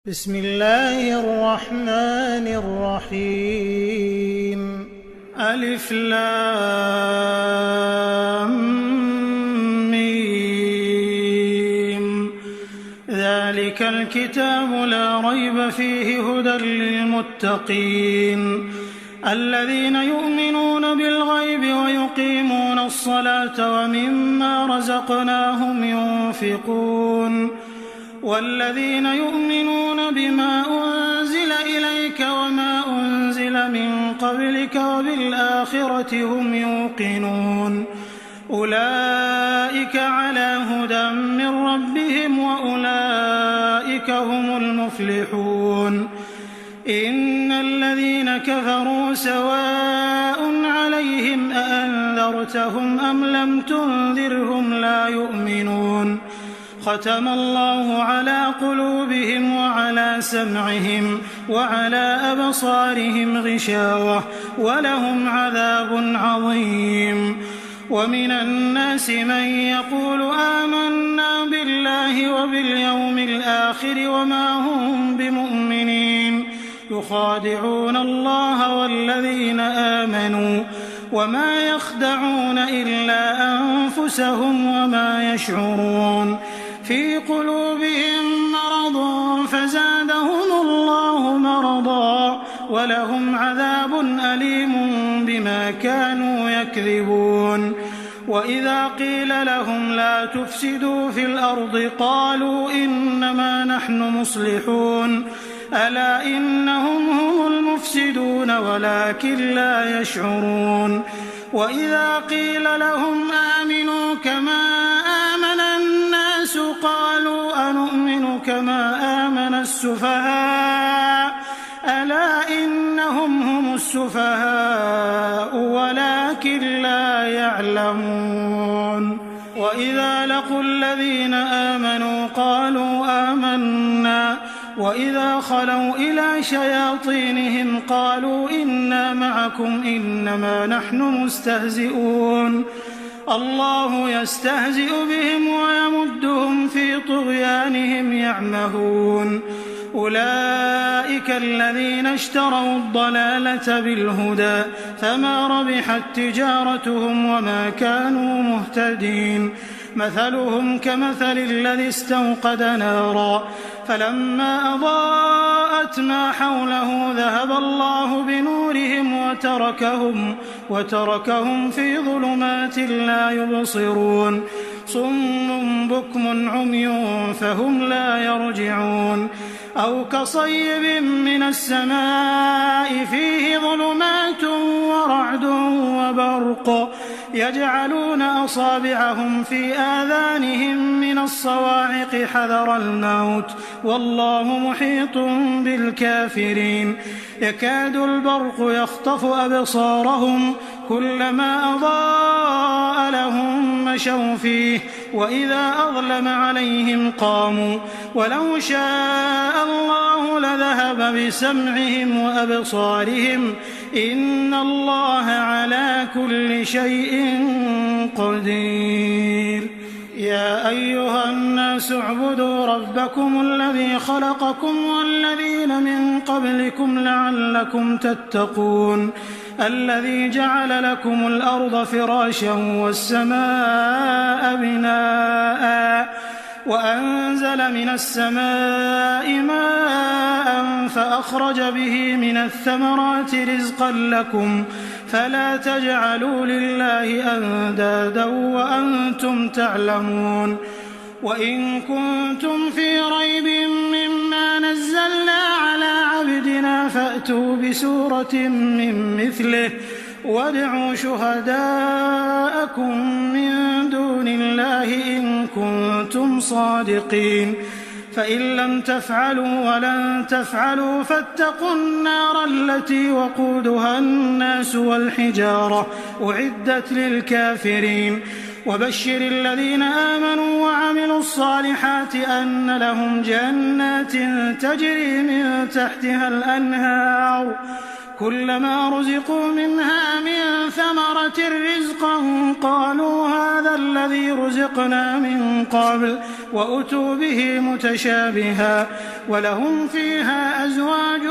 بسم الله الرحمن الرحيم ألف لام ميم ذلك الكتاب لا ريب فيه هدى للمتقين الذين يؤمنون بالغيب ويقيمون الصلاة ومما رزقناهم ينفقون والذين يؤمنون بما أنزل إليك وما أنزل من قبلك وبالآخرة هم يوقنون أولئك على هدى من ربهم وأولئك هم المفلحون إن الذين كفروا سواء عليهم أأنذرتهم أم لم تنذرهم لا يؤمنون ختم الله على قلوبهم وعلى سمعهم وعلى أبصارهم غشاوة ولهم عذاب عظيم ومن الناس من يقول آمنا بالله وباليوم الآخر وما هم بمؤمنين يخادعون الله والذين آمنوا وما يخدعون إلا أنفسهم وما يشعرون في قلوبهم مرض فزادهم الله مرضا ولهم عذاب أليم بما كانوا يكذبون وإذا قيل لهم لا تفسدوا في الأرض قالوا إنما نحن مصلحون ألا إنهم هم المفسدون ولكن لا يشعرون وإذا قيل لهم آمنوا كما آمن الناس قالوا أنؤمن كما آمن السفهاء ألا إنهم هم السفهاء ولكن لا يعلمون وإذا لقوا الذين آمنوا قالوا آمنا وإذا خلوا إلى شياطينهم قالوا إنا معكم إنما نحن مستهزئون الله يستهزئ بهم ويمدهم في طغيانهم يعمهون أولئك الذين اشتروا الضلالة بالهدى فما ربحت تجارتهم وما كانوا مهتدين مثلهم كمثل الذي استوقد نارا فلما أضاءت ما حوله ذهب الله بنورهم وتركهم في ظلمات لا يبصرون صم بكم عمي فهم لا يرجعون أو كصيب من السماء فيه ظلمات ورعد وبرق يجعلون أصابعهم في آذانهم من الصواعق حذر الموت والله محيط بالكافرين يكاد البرق يخطف أبصارهم كلما أضاء لهم مشوا فيه وإذا أظلم عليهم قاموا ولو شاء الله لذهب بسمعهم وأبصارهم إن الله على كل شيء قدير يا أيها الناس اعبدوا ربكم الذي خلقكم والذين من قبلكم لعلكم تتقون الذي جعل لكم الأرض فراشا والسماء بناء وأنزل من السماء ماء فأخرج به من الثمرات رزقا لكم فلا تجعلوا لله أندادا وأنتم تعلمون وإن كنتم في ريب مما نزلنا على عبدنا فأتوا بسورة من مثله وادعوا شهداءكم من دون الله إن كنتم صادقين فإن لم تفعلوا ولن تفعلوا فاتقوا النار التي وقودها الناس والحجارة أعدت للكافرين وبشر الذين آمنوا وعملوا الصالحات أن لهم جنات تجري من تحتها الأنهار كلما رزقوا منها من ثمرة رزقا قالوا هذا الذي رزقنا من قبل وأتوا به متشابها ولهم فيها أزواج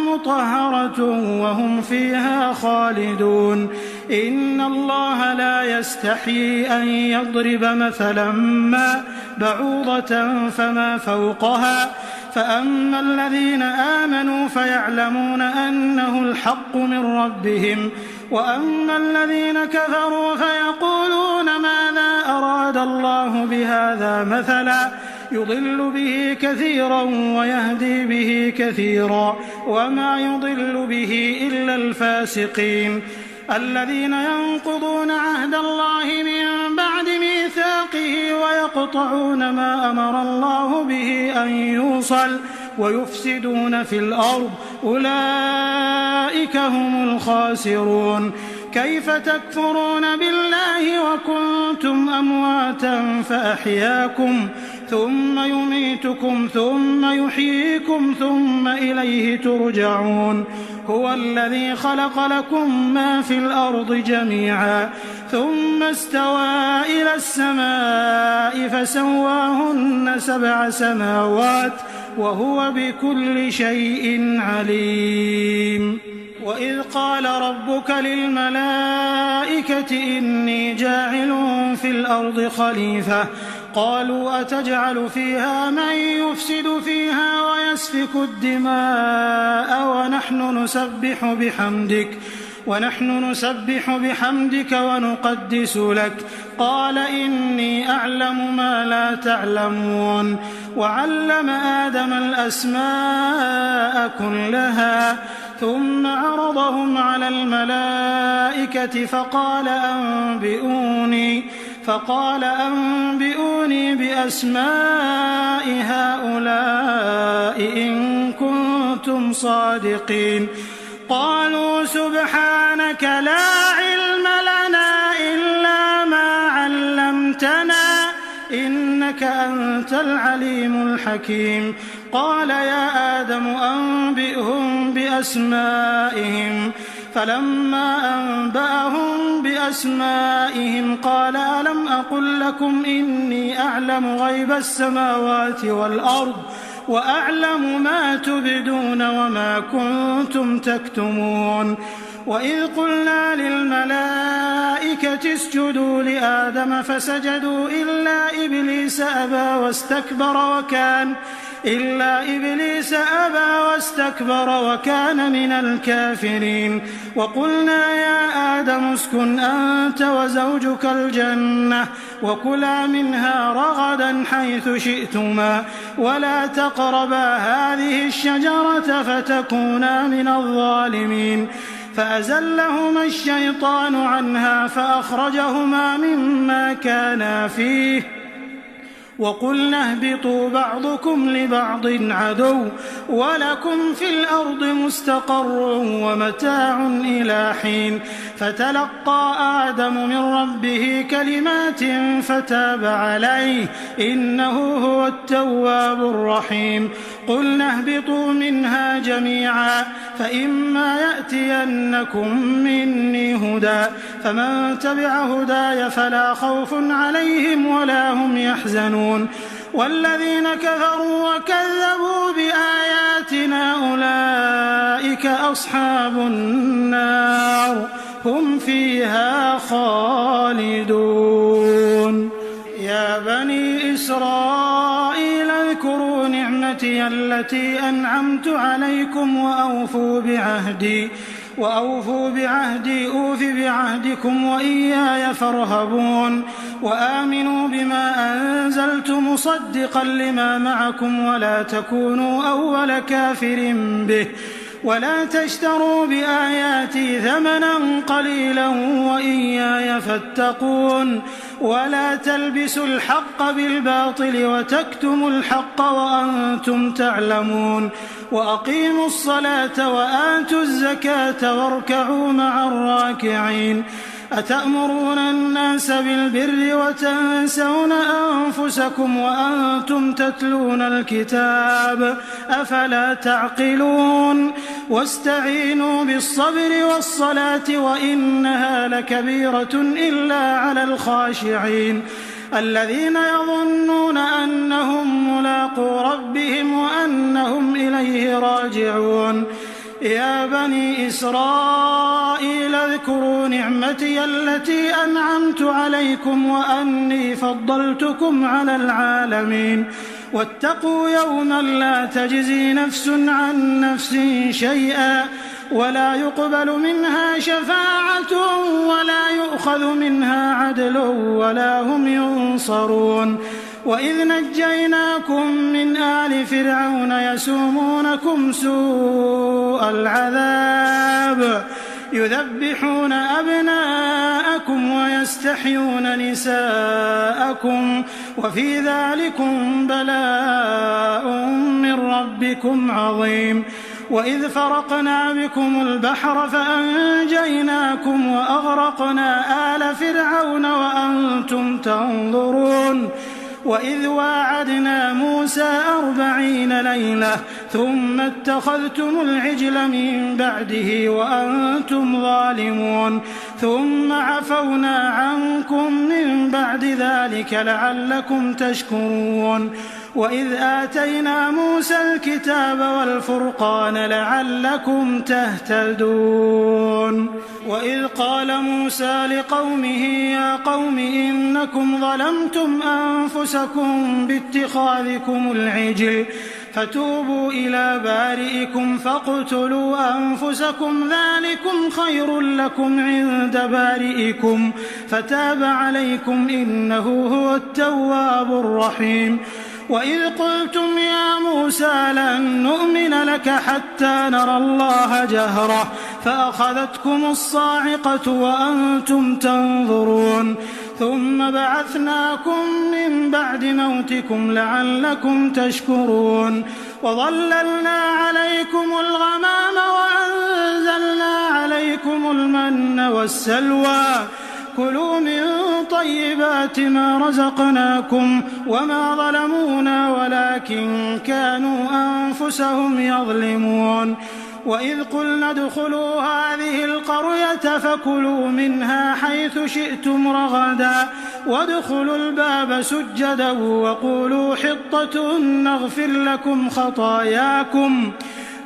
مطهرة وهم فيها خالدون إن الله لا يستحيي أن يضرب مثلا ما بعوضة فما فوقها فأما الذين آمنوا فيعلمون أنه الحق من ربهم وأما الذين كفروا فيقولون ماذا أراد الله بهذا مثلا يضل به كثيرا ويهدي به كثيرا وما يضل به إلا الفاسقين الذين ينقضون عهد الله من بعد ميثاقه ويقطعون ما أمر الله به أن يوصل ويفسدون في الأرض أولئك هم الخاسرون كيف تكفرون بالله وكنتم أمواتا فأحياكم ثم يميتكم ثم يحييكم ثم إليه ترجعون هو الذي خلق لكم ما في الأرض جميعا ثم استوى إلى السماء فسواهن 7 سماوات وهو بكل شيء عليم وإذ قال ربك للملائكة إني جاعل في الأرض خليفة قالوا أتجعل فيها من يفسد فيها ويسفك الدماء ونحن نسبح بحمدك ونقدس لك قال إني أعلم ما لا تعلمون وعلم آدم الأسماء كلها ثم عرضهم على الملائكة فقال أنبئوني بأسماء هؤلاء إن كنتم صادقين قالوا سبحانك لا علم لنا إلا ما علمتنا إنك أنت العليم الحكيم قال يا آدم أنبئهم بأسمائهم فلما أنبأهم بأسمائهم قال ألم أقل لكم إني أعلم غيب السماوات والأرض وأعلم ما تبدون وما كنتم تكتمون وإذ قلنا للملائكة اسجدوا لآدم فسجدوا إلا إبليس أبى واستكبر وكان من الكافرين وقلنا يا آدم اسكن أنت وزوجك الجنة وكلا منها رغدا حيث شئتما ولا تقربا هذه الشجرة فتكونا من الظالمين فأزلهما الشيطان عنها فأخرجهما مما كانا فيه وقلنا اهبطوا بعضكم لبعض عدو ولكم في الأرض مستقر ومتاع إلى حين فتلقى آدم من ربه كلمات فتاب عليه إنه هو التواب الرحيم قلنا اهبطوا منها جميعا فإما يأتينكم مني هدى فمن تبع هداي فلا خوف عليهم ولا هم يحزنون والذين كفروا وكذبوا بآياتنا أولئك أصحاب النار هم فيها خالدون يا بني إسرائيل اذكروا نعمتي التي أنعمت عليكم وأوفوا بعهدي أوف بعهدكم وإياي فارهبون وآمنوا بما أنزلت مصدقا لما معكم ولا تكونوا أول كافر به ولا تشتروا بآياتي ثمنا قليلا وإياي فاتقون ولا تلبسوا الحق بالباطل وتكتموا الحق وأنتم تعلمون وأقيموا الصلاة وآتوا الزكاة واركعوا مع الراكعين أتأمرون الناس بالبر وتنسون أنفسكم وأنتم تتلون الكتاب أفلا تعقلون واستعينوا بالصبر والصلاة وإنها لكبيرة إلا على الخاشعين الذين يظنون أنهم ملاقو ربهم وأنهم إليه راجعون يا بني إسرائيل اذكروا نعمتي التي أنعمت عليكم وأني فضلتكم على العالمين واتقوا يوما لا تجزي نفس عن نفس شيئا ولا يقبل منها شفاعة ولا يؤخذ منها عدل ولا هم ينصرون وإذ نجيناكم من آل فرعون يسومونكم سوء العذاب يذبحون أبناءكم ويستحيون نساءكم وفي ذلكم بلاء من ربكم عظيم وإذ فرقنا بكم البحر فأنجيناكم وأغرقنا آل فرعون وأنتم تنظرون وإذ واعدنا موسى 40 ليلة ثم اتخذتم العجل من بعده وأنتم ظالمون ثم عفونا عنكم من بعد ذلك لعلكم تشكرون وإذ آتينا موسى الكتاب والفرقان لعلكم تهتدون وإذ قال موسى لقومه يا قوم إنكم ظلمتم أنفسكم باتخاذكم العجل فتوبوا إلى بارئكم فاقتلوا أنفسكم ذلكم خير لكم عند بارئكم فتاب عليكم إنه هو التواب الرحيم وإذ قلتم يا موسى لن نؤمن لك حتى نرى الله جهرة فأخذتكم الصاعقة وأنتم تنظرون ثم بعثناكم من بعد موتكم لعلكم تشكرون وظللنا عليكم الغمام وأنزلنا عليكم المن والسلوى كلوا من طيبات ما رزقناكم وما ظلمونا ولكن كانوا أنفسهم يظلمون وإذ قلنا ادخلوا هذه القرية فكلوا منها حيث شئتم رغدا وادخلوا الباب سجدا وقولوا حطة نغفر لكم خطاياكم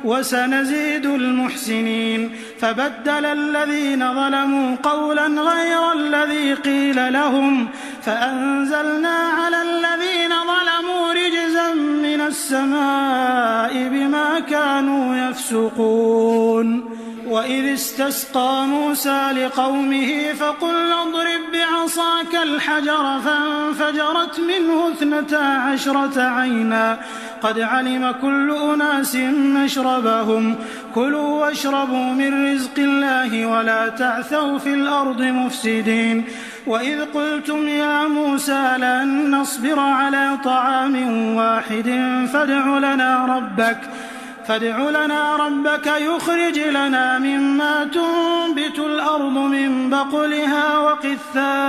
وسنزيد المحسنين فبدل الذين ظلموا قولا غير الذي قيل لهم فأنزلنا على الذين ظلموا رجزا من السماء بما كانوا يفسقون وإذ استسقى موسى لقومه فقل اضرب بعصاك الحجر فانفجرت منه 12 عينا قد علم كل أناس مشربهم كلوا واشربوا من رزق الله ولا تعثوا في الأرض مفسدين وإذ قلتم يا موسى لن نصبر على طعام واحد فادع لنا ربك يخرج لنا مما تنبت الأرض من بقلها وقثائها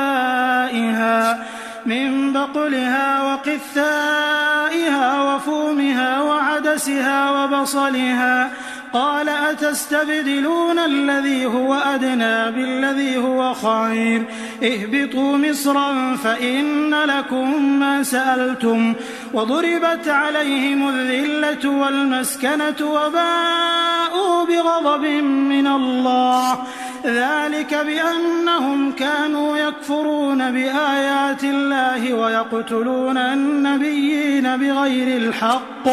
وفومها وعدسها وبصلها قال أتستبدلون الذي هو أدنى بالذي هو خير اهبطوا مصرا فإن لكم ما سألتم وضربت عليهم الذلة والمسكنة وباءوا بغضب من الله ذلك بأنهم كانوا يكفرون بآيات الله ويقتلون النبيين بغير الحق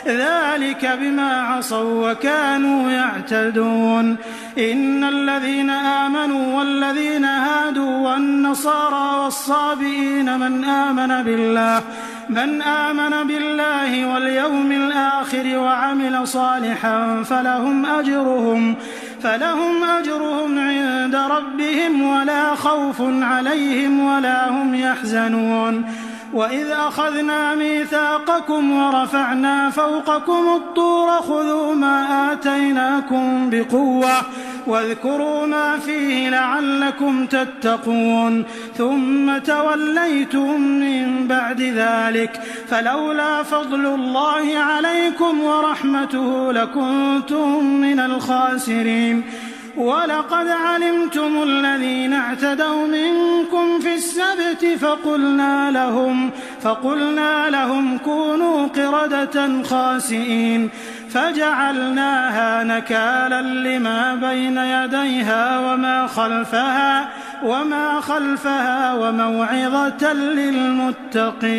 ذلك بما عصوا وكانوا يعتدون إن الذين آمنوا والذين هادوا والنصارى والصابئين من آمن بالله واليوم الآخر وعمل صالحا فلهم أجرهم عند ربهم ولا خوف عليهم ولا هم يحزنون وإذ أخذنا ميثاقكم ورفعنا فوقكم الطور خذوا ما آتيناكم بقوة واذكروا ما فيه لعلكم تتقون ثم توليتم من بعد ذلك فلولا فضل الله عليكم ورحمته لكنتم من الخاسرين ولقد علمتم الذين اعتدوا منكم في السبت فقلنا لهم كونوا قردة خاسئين فجعلناها نكالا لما بين يديها وما خلفها وموعظة للمتقين.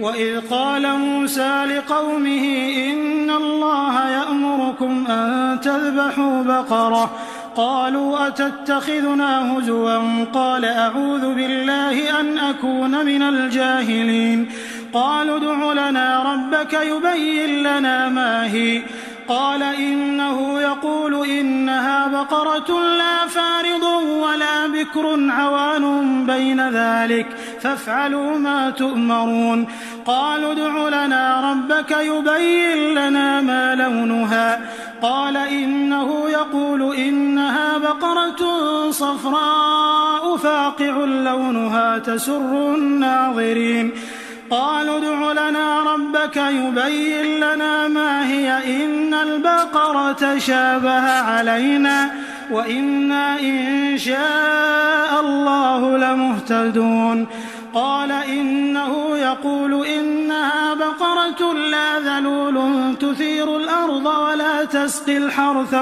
وإذ قال موسى لقومه إن الله يأمركم أن تذبحوا بقرة قالوا أتتخذنا هزوا قال أعوذ بالله أن أكون من الجاهلين قالوا ادع لنا ربك يبين لنا ما هي قال إنه يقول إنها بقرة لا فارض ولا بكر عوان بين ذلك فافعلوا ما تؤمرون قالوا ادع لنا ربك يبين لنا ما لونها قال إنه يقول إنها بقرة صفراء فاقع لونها تسر الناظرين قالوا ادع لنا ربك يبين لنا ما هي إن البقرة شابه علينا وإنا إن شاء الله لمهتدون قال إنه يقول إنها بقرة لا ذلول تثير الأرض ولا تسقي الحرث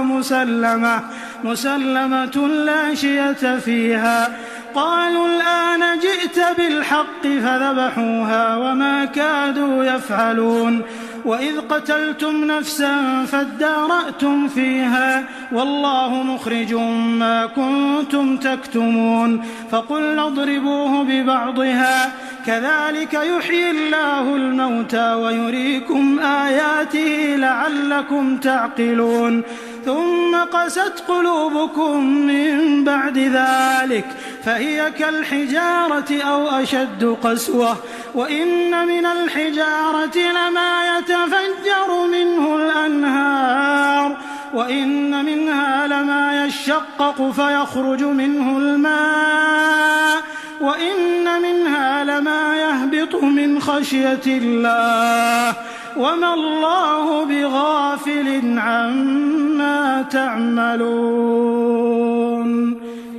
مسلمة لا شية فيها قالوا الآن جئت بالحق فذبحوها وما كادوا يفعلون وإذ قتلتم نفسا فادارأتم فيها والله مخرج ما كنتم تكتمون فقلنا اضربوه ببعضها كذلك يحيي الله الموتى ويريكم آياته لعلكم تعقلون ثم قست قلوبكم من بعد ذلك فهي كالحجارة أو أشد قسوة وإن من الحجارة لما يتفجر منه الأنهار وإن منها لما يشقق فيخرج منه الماء وإن منها لما يهبط من خشية الله وما الله بغافل عما تعملون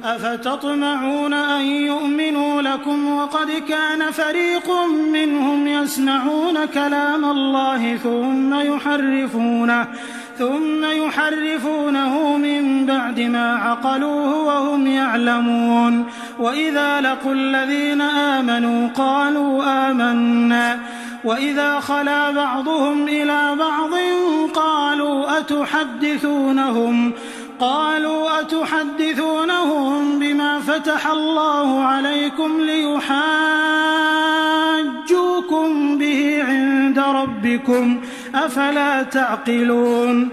أفتطمعون أن يؤمنوا لكم وقد كان فريق منهم يسمعون كلام الله ثم يحرفونه من بعد ما عقلوه وهم يعلمون وإذا لقوا الذين آمنوا قالوا آمنا وإذا خلا بعضهم إلى بعض قالوا أتحدثونهم بما فتح الله عليكم ليحاجوكم به عند ربكم أفلا تعقلون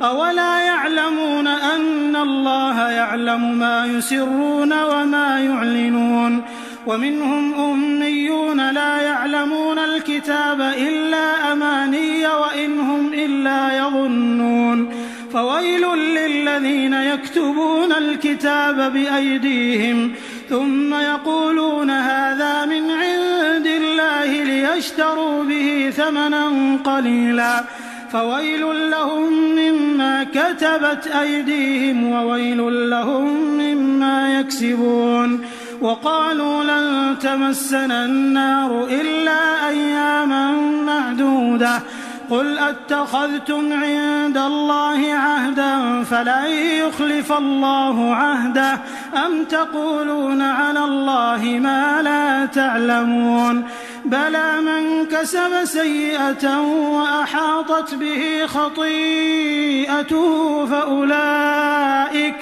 أولا يعلمون أن الله يعلم ما يسرون وما يعلنون ومنهم أميون لا يعلمون الكتاب إلا أماني وإن هم إلا يظنون فويل للذين يكتبون الكتاب بأيديهم ثم يقولون هذا من عند الله ليشتروا به ثمنا قليلا فويل لهم مما كتبت أيديهم وويل لهم مما يكسبون وقالوا لن تمسنا النار إلا أياما معدودة قل أتخذتم عند الله عهدا فلن يخلف الله عهده أم تقولون على الله ما لا تعلمون بلى من كسب سيئة وأحاطت به خطيئته فأولئك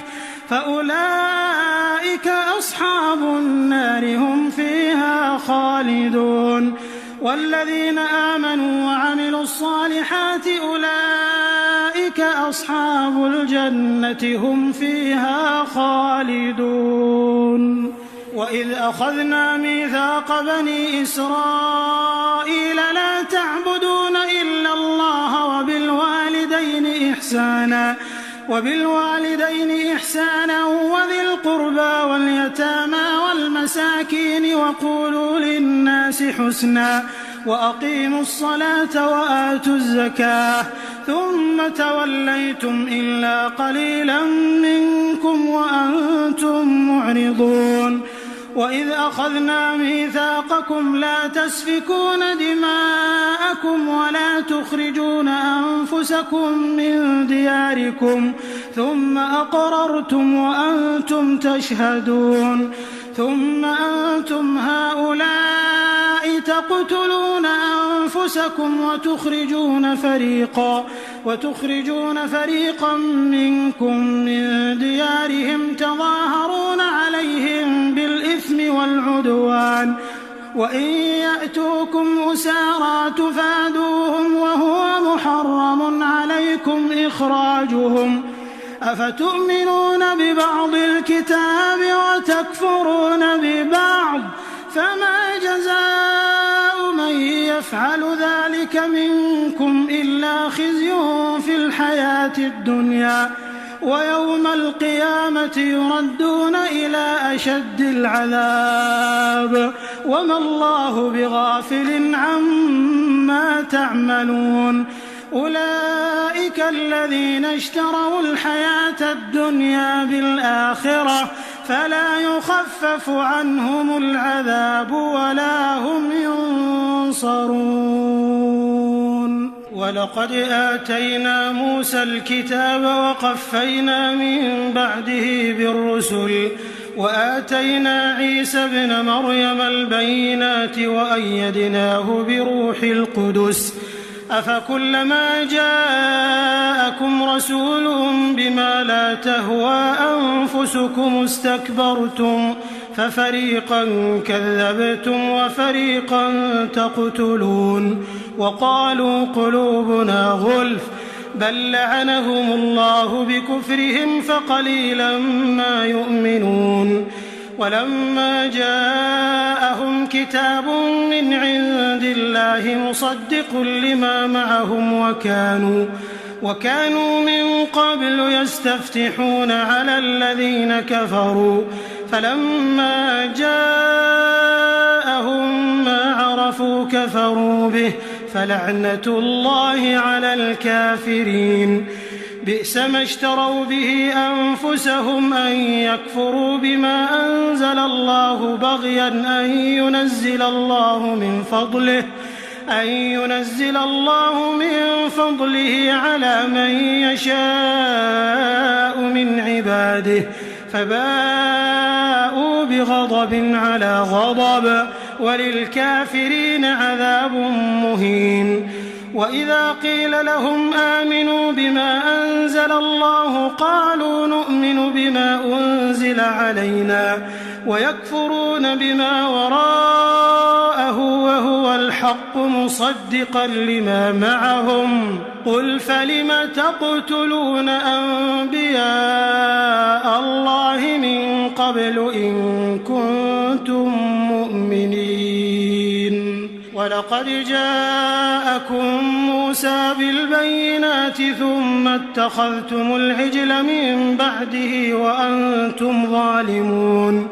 أصحاب النار هم فيها خالدون والذين آمنوا وعملوا الصالحات أولئك أصحاب الجنة هم فيها خالدون وإذ أخذنا ميثاق بني إسرائيل لا تعبدون إلا الله وبالوالدين إحسانا وبالوالدين إحسانا وذي القربى واليتامى والمساكين وقولوا للناس حسنا وأقيموا الصلاة وآتوا الزكاة ثم توليتم إلا قليلا منكم وأنتم معرضون وإذ أخذنا ميثاقكم لا تسفكون دماءكم ولا تخرجون أنفسكم من دياركم ثم أقررتم وأنتم تشهدون ثم أنتم هؤلاء تقتلون أنفسكم وتخرجون فريقا منكم من ديارهم تظاهرون عليهم بالإثم والعدوان وإن يأتوكم أسارى تفادوهم وهو محرم عليكم إخراجهم أفتؤمنون ببعض الكتاب وتكفرون ببعض فما جزاء من يفعل ذلك منكم إلا خزي في الحياة الدنيا ويوم القيامة يردون إلى أشد العذاب وما الله بغافل عما تعملون أولئك الذين اشتروا الحياة الدنيا بالآخرة فلا يخفف عنهم العذاب ولا هم ينصرون ولقد آتينا موسى الكتاب وقفينا من بعده بالرسل وآتينا عيسى ابن مريم البينات وأيدناه بروح القدس أفكلما جاءكم رسول بما لا تهوى أنفسكم استكبرتم ففريقا كذبتم وفريقا تقتلون وقالوا قلوبنا غلف بل لعنهم الله بكفرهم فقليلا ما يؤمنون ولما جاءهم كتاب من عند الله مصدق لما معهم وكانوا من قبل يستفتحون على الذين كفروا فلما جاءهم ما عرفوا كفروا به فلعنة الله على الكافرين بئس ما اشتروا به أنفسهم أن يكفروا بما أنزل الله بغيا أن ينزل الله من فضله على من يشاء من عباده فباءوا بغضب على غضب وللكافرين عذاب مهين وإذا قيل لهم آمنوا بما أنزل الله قالوا نؤمن بما أنزل علينا ويكفرون بما وراءه وهو الحق مصدقا لما معهم قل فلم تقتلون أنبياء الله من قبل إن كنتم مؤمنين ولقد جاءكم موسى بالبينات ثم اتخذتم العجل من بعده وأنتم ظالمون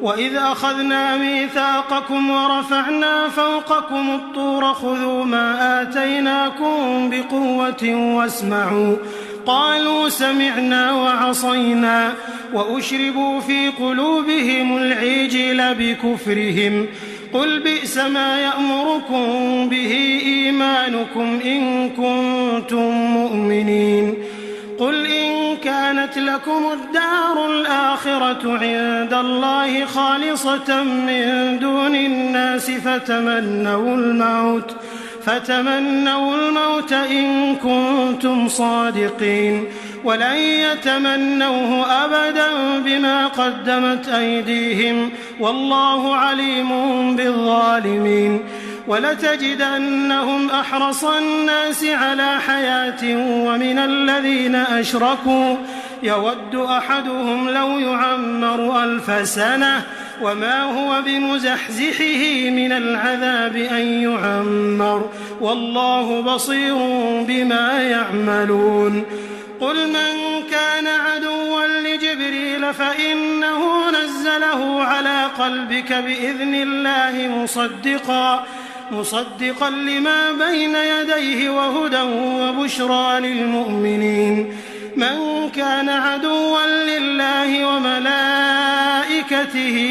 وإذ أخذنا ميثاقكم ورفعنا فوقكم الطور خذوا ما آتيناكم بقوة واسمعوا قالوا سمعنا وعصينا وأشربوا في قلوبهم العجل بكفرهم قل بئس ما يأمركم به إيمانكم إن كنتم مؤمنين قل إن كانت لكم الدار الآخرة عند الله خالصة من دون الناس فتمنوا الموت إن كنتم صادقين ولن يتمنوه أبدا بما قدمت أيديهم والله عليم بالظالمين ولتجدنهم أحرص الناس على حياة ومن الذين أشركوا يود أحدهم لو يعمر 1000 سنة وما هو بمزحزحه من العذاب أن يعمر والله بصير بما يعملون قل من كان عدوا لجبريل فإنه نزله على قلبك بإذن الله مصدقا لما بين يديه وهدى وبشرى للمؤمنين. من كان عدوا لله وملائكته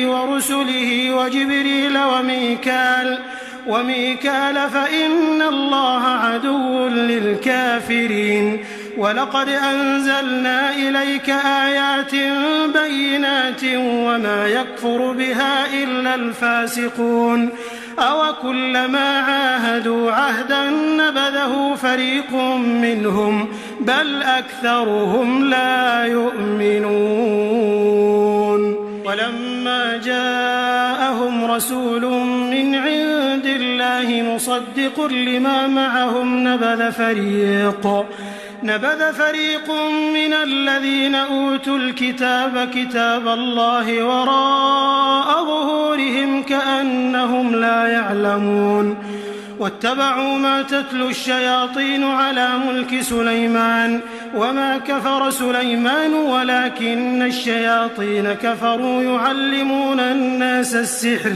ورسله وجبريل وميكال فإن الله عدو للكافرين. ولقد أنزلنا إليك آيات بينات وما يكفر بها إلا الفاسقون. أوكلما عاهدوا عهدا نبذه فريق منهم بل أكثرهم لا يؤمنون. ولما جاءهم رسول من عند الله مصدق لما معهم نبذ فريق من الذين أوتوا الكتاب كتاب الله وراء ظهورهم كأنهم لا يعلمون. واتبعوا ما تتلو الشياطين على ملك سليمان وما كفر سليمان ولكن الشياطين كفروا يعلمون الناس السحر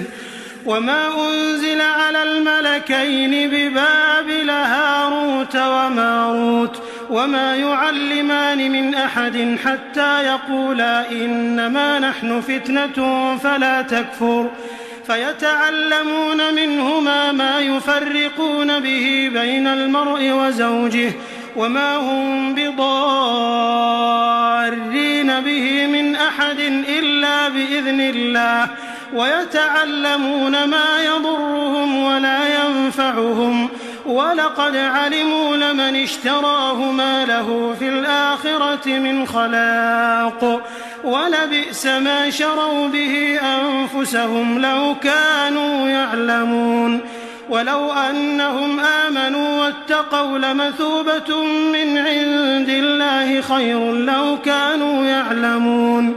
وما أنزل على الملكين ببابل هاروت وماروت وما يعلمان من أحد حتى يقولا إنما نحن فتنة فلا تكفر فيتعلمون منهما ما يفرقون به بين المرء وزوجه وما هم بضارين به من أحد إلا بإذن الله ويتعلمون ما يضرهم ولا ينفعهم ولقد علموا لمن اشتراه ما له في الآخرة من خلاق ولبئس ما شروا به أنفسهم لو كانوا يعلمون. ولو أنهم آمنوا واتقوا لمثوبة من عند الله خير لو كانوا يعلمون.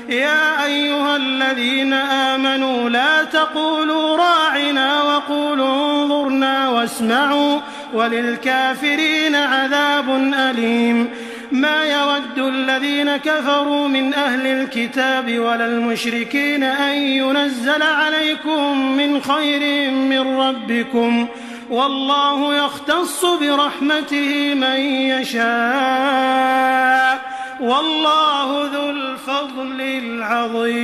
يا أيها الذين آمنوا لا تقولوا راعنا وقولوا انظرنا واسمعوا وللكافرين عذاب أليم. ما يود الذين كفروا من أهل الكتاب ولا المشركين أن ينزل عليكم من خير من ربكم والله يختص برحمته من يشاء والله ذو الفضل العظيم.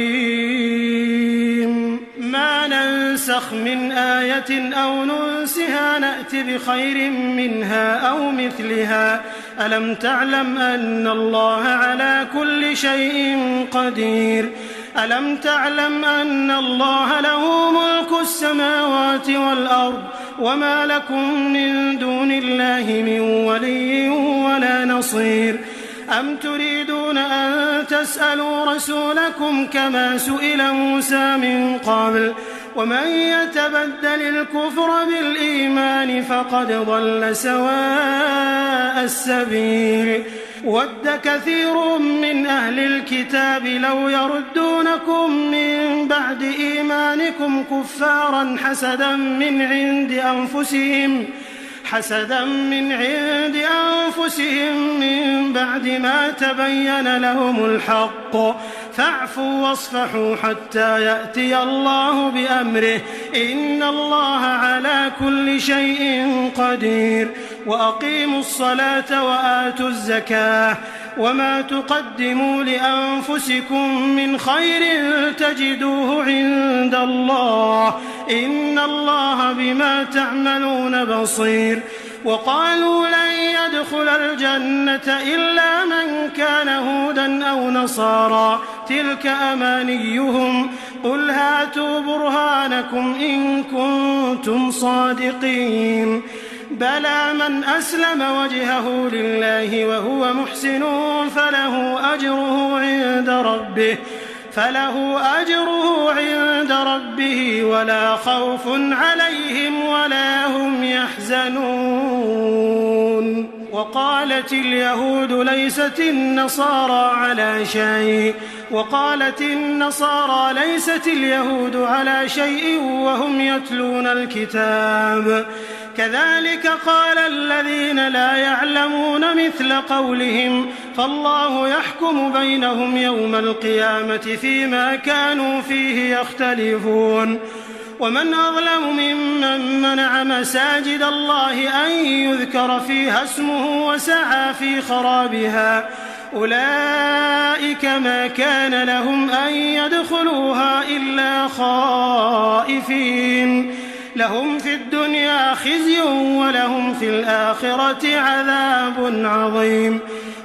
ما ننسخ من آية أو ننسها نأت بخير منها أو مثلها. ألم تعلم أن الله على كل شيء قدير. ألم تعلم أن الله له ملك السماوات والأرض وما لكم من دون الله من ولي ولا نصير. أم تريدون أن تسألوا رسولكم كما سئل موسى من قبل ومن يتبدل الكفر بالإيمان فقد ضل سواء السبيل. ود كثير من أهل الكتاب لو يردونكم من بعد إيمانكم كفارا حسدا من عند أنفسهم من بعد ما تبين لهم الحق فاعفوا واصفحوا حتى يأتي الله بأمره إن الله على كل شيء قدير. وأقيموا الصلاة وآتوا الزكاة وما تقدموا لأنفسكم من خير تجدوه عند الله إن الله بما تعملون بصير. وقالوا لن يدخل الجنة إلا من كان هودا أو نصارى تلك أمانيهم قل هاتوا برهانكم إن كنتم صادقين. بلى من أسلم وجهه لله وهو محسن فله أجره عند ربه ولا خوف عليهم ولا هم يحزنون. وقالت اليهود ليست النصارى على شيء وهم يتلون الكتاب كذلك قال الذين لا يعلمون مثل قولهم فالله يحكم بينهم يوم القيامة فيما كانوا فيه يختلفون ومن أظلم ممن منع مساجد الله أن يذكر فيها اسمه وسعى في خرابها أولئك ما كان لهم أن يدخلوها إلا خائفين لهم في الدنيا خزي ولهم في الآخرة عذاب عظيم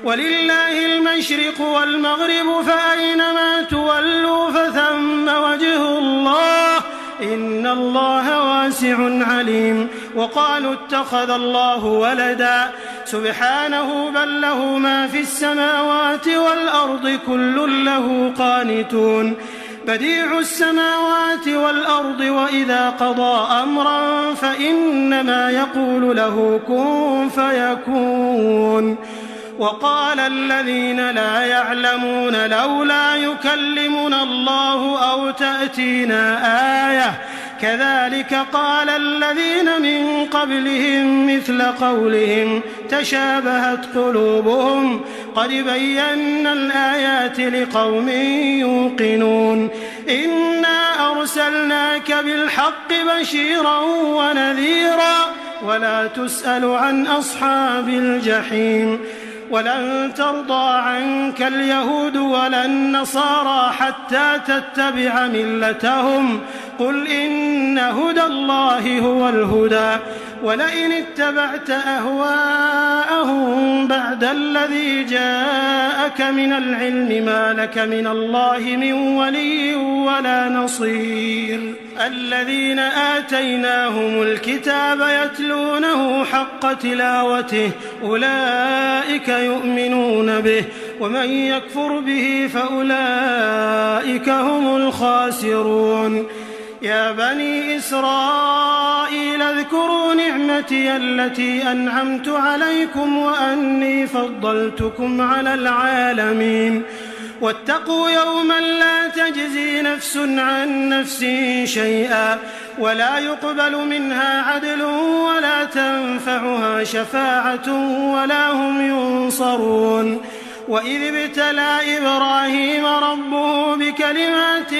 ولله المشرق والمغرب فأينما تولوا فثم وجه الله إن الله واسع عليم وقالوا اتخذ الله ولدا سبحانه بل له ما في السماوات والأرض كل له قانتون بديع السماوات والأرض وإذا قضى أمرا فإنما يقول له كن فيكون وقال الذين لا يعلمون لولا يكلمنا الله أو تأتينا آية كذلك قال الذين من قبلهم مثل قولهم تشابهت قلوبهم قد بينا الآيات لقوم يوقنون إنا أرسلناك بالحق بشيرا ونذيرا ولا تسأل عن أصحاب الجحيم ولن ترضى عنك اليهود ولا النصارى حتى تتبع ملتهم قل إن هدى الله هو الهدى ولئن اتبعت أهواءهم بعد الذي جاءك من العلم ما لك من الله من ولي ولا نصير الذين آتيناهم الكتاب يتلونه حق تلاوته أولئك يؤمنون به ومن يكفر به فأولئك هم الخاسرون يا بني إسرائيل اذكروا نعمتي التي أنعمت عليكم وأني فضلتكم على العالمين واتقوا يوما لا تجزي نفس عن نفس شيئا ولا يقبل منها عدل ولا تنفعها شفاعة ولا هم ينصرون وإذ ابتلى إبراهيم ربه بكلمات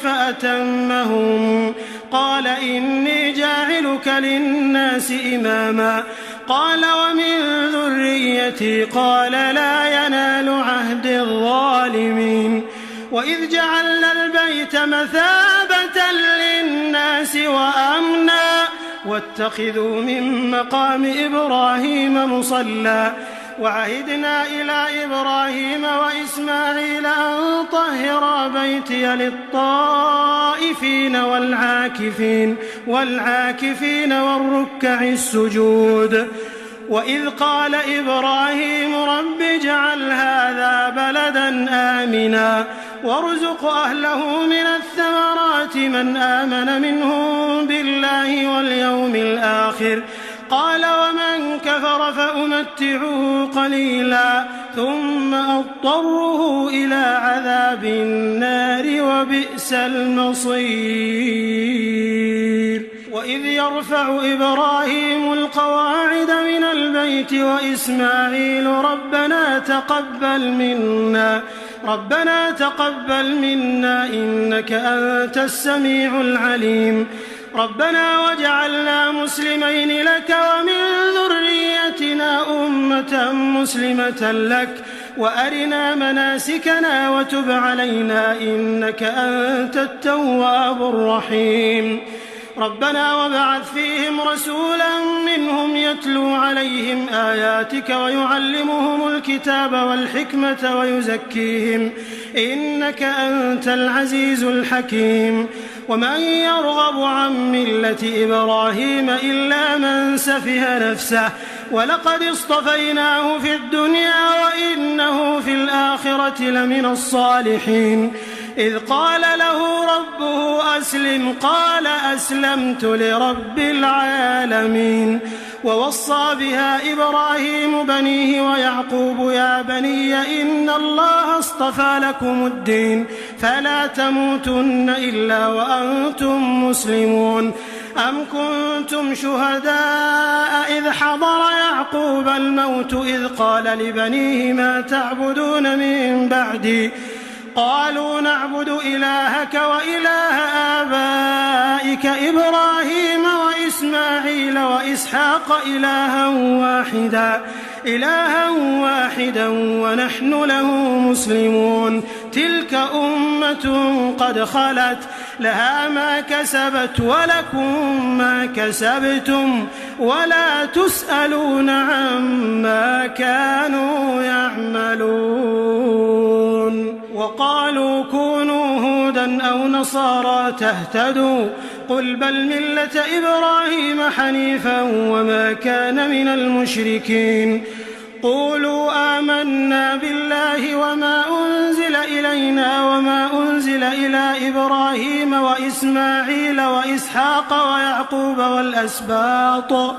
فأتمهم قال إني جاعلك للناس إماما قال ومن ذريتي قال لا ينال عهد الظالمين وإذ جعلنا البيت مثابة للناس وأمنا واتخذوا من مقام إبراهيم مصلى وعهدنا إلى إبراهيم وإسماعيل أن طهرا بيتي للطائفين والعاكفين والركع السجود وإذ قال إبراهيم رب اجعل هذا بلدا آمنا وارزق أهله من الثمرات من آمن منهم بالله واليوم الآخر قال ومن كفر فأمتعه قليلا ثم أضطره إلى عذاب النار وبئس المصير وإذ يرفع إبراهيم القواعد من البيت وإسماعيل ربنا تقبل منا إنك أنت السميع العليم ربنا واجعلنا مسلمين لك ومن ذريتنا أمة مسلمة لك وأرنا مناسكنا وتب علينا إنك أنت التواب الرحيم ربنا وابعث فيهم رسولا منهم يتلو عليهم آياتك ويعلمهم الكتاب والحكمة ويزكيهم إنك أنت العزيز الحكيم ومن يرغب عن ملة إبراهيم إلا من سفه نفسه ولقد اصطفيناه في الدنيا وإنه في الآخرة لمن الصالحين إذ قال له ربه أسلم قال أسلمت لرب العالمين ووصى بها إبراهيم بنيه ويعقوب يا بني إن الله اصطفى لكم الدين فلا تموتن إلا وأنتم مسلمون أم كنتم شهداء إذ حضر يعقوب الموت إذ قال لبنيه ما تعبدون من بعدي قالوا نعبد إلهك وإله آبائك إبراهيم وإسماعيل وإسحاق إلها واحدا ونحن له مسلمون تلك أمة قد خلت لها ما كسبت ولكم ما كسبتم ولا تسألون عما كانوا يعملون وقالوا كونوا هودا أو نصارى تهتدوا قل بل ملة إبراهيم حنيفا وما كان من المشركين قولوا آمنا بالله وما أنزل إلينا وما أنزل إلى إبراهيم وإسماعيل وإسحاق ويعقوب والأسباط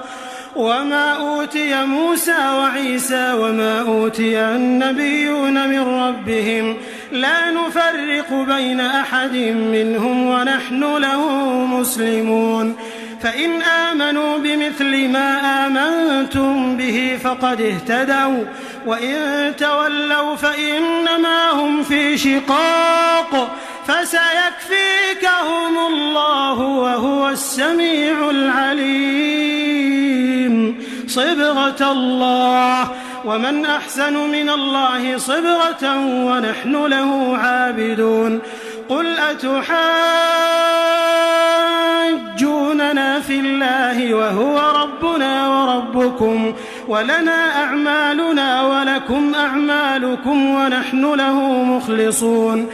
وما أوتي موسى وعيسى وما أوتي النبيون من ربهم لا نفرق بين أحد منهم ونحن له مسلمون فإن آمنوا بمثل ما آمنتم به فقد اهتدوا وإن تولوا فإنما هم في شقاق فسيكفيكهم الله وهو السميع العليم صبغة الله ومن أحسن من الله صبغة ونحن له عابدون قل أتحاجوننا في الله وهو ربنا وربكم ولنا أعمالنا ولكم أعمالكم ونحن له مخلصون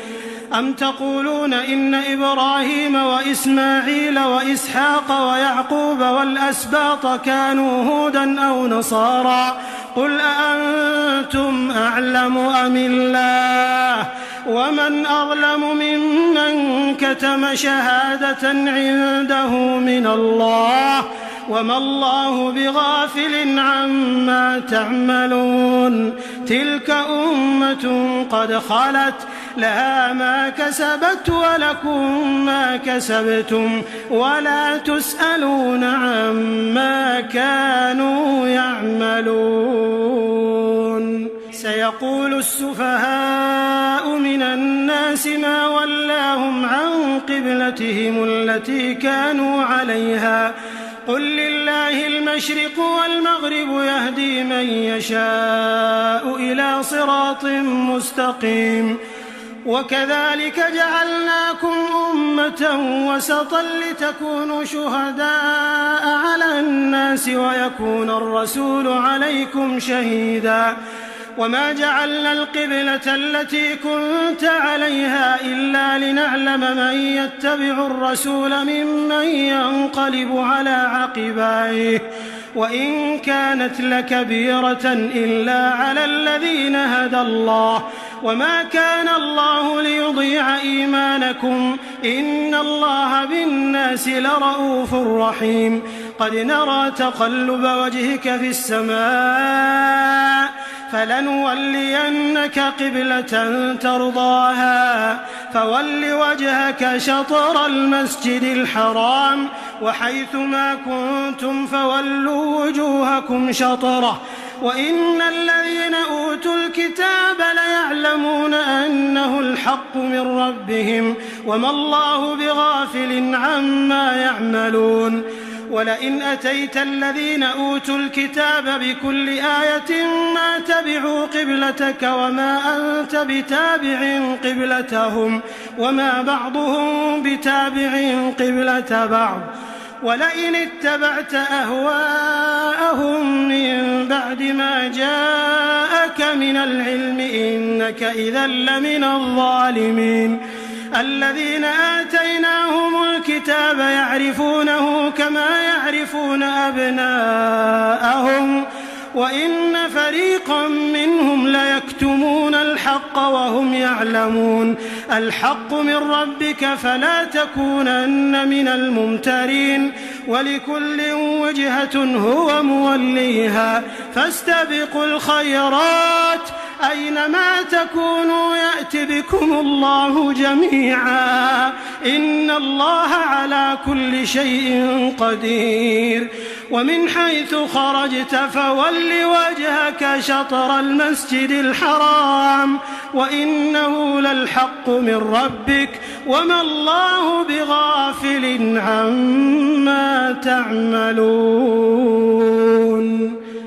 أم تقولون إن إبراهيم وإسماعيل وإسحاق ويعقوب والأسباط كانوا هودا أو نصارى قل أأنتم أعلم أم الله ومن أظلم ممن كتم شهادة عنده من الله وما الله بغافل عما تعملون تلك أمة قد خلت لها ما كسبت ولكم ما كسبتم ولا تسألون عما كانوا يعملون سيقول السفهاء من الناس ما ولاهم عن قبلتهم التي كانوا عليها قل لله المشرق والمغرب يهدي من يشاء إلى صراط مستقيم وكذلك جعلناكم أمة وسطا لتكونوا شهداء على الناس ويكون الرسول عليكم شهيدا وما جعلنا القبلة التي كنت عليها إلا لنعلم من يتبع الرسول ممن ينقلب على عقبيه وإن كانت لكبيرة إلا على الذين هدى الله وما كان الله ليضيع إيمانكم إن الله بالناس لرؤوف رحيم قد نرى تقلب وجهك في السماء فلنولينك قبلة ترضاها فول وجهك شطر المسجد الحرام وحيث ما كنتم فولوا وجوهكم شطره وإن الذين أوتوا الكتاب ليعلمون أنه الحق من ربهم وما الله بغافل عما يعملون ولئن أتيت الذين أوتوا الكتاب بكل آية ما تبعوا قبلتك وما أنت بتابع قبلتهم وما بعضهم بتابع قبلة بعض ولئن اتبعت أهواءهم من بعد ما جاءك من العلم إنك إذا لمن الظالمين الذين آتيناهم الكتاب يعرفونه كما يعرفون أبناءهم وإن فريقا منهم ليكتمون الحق وهم يعلمون الحق من ربك فلا تكونن من الممترين ولكل وجهة هو موليها فاستبقوا الخيرات أينما تكونوا يأت بكم الله جميعا إن الله على كل شيء قدير ومن حيث خرجت فول وجهك شطر المسجد الحرام وإنه للحق من ربك وما الله بغافل عما تعملون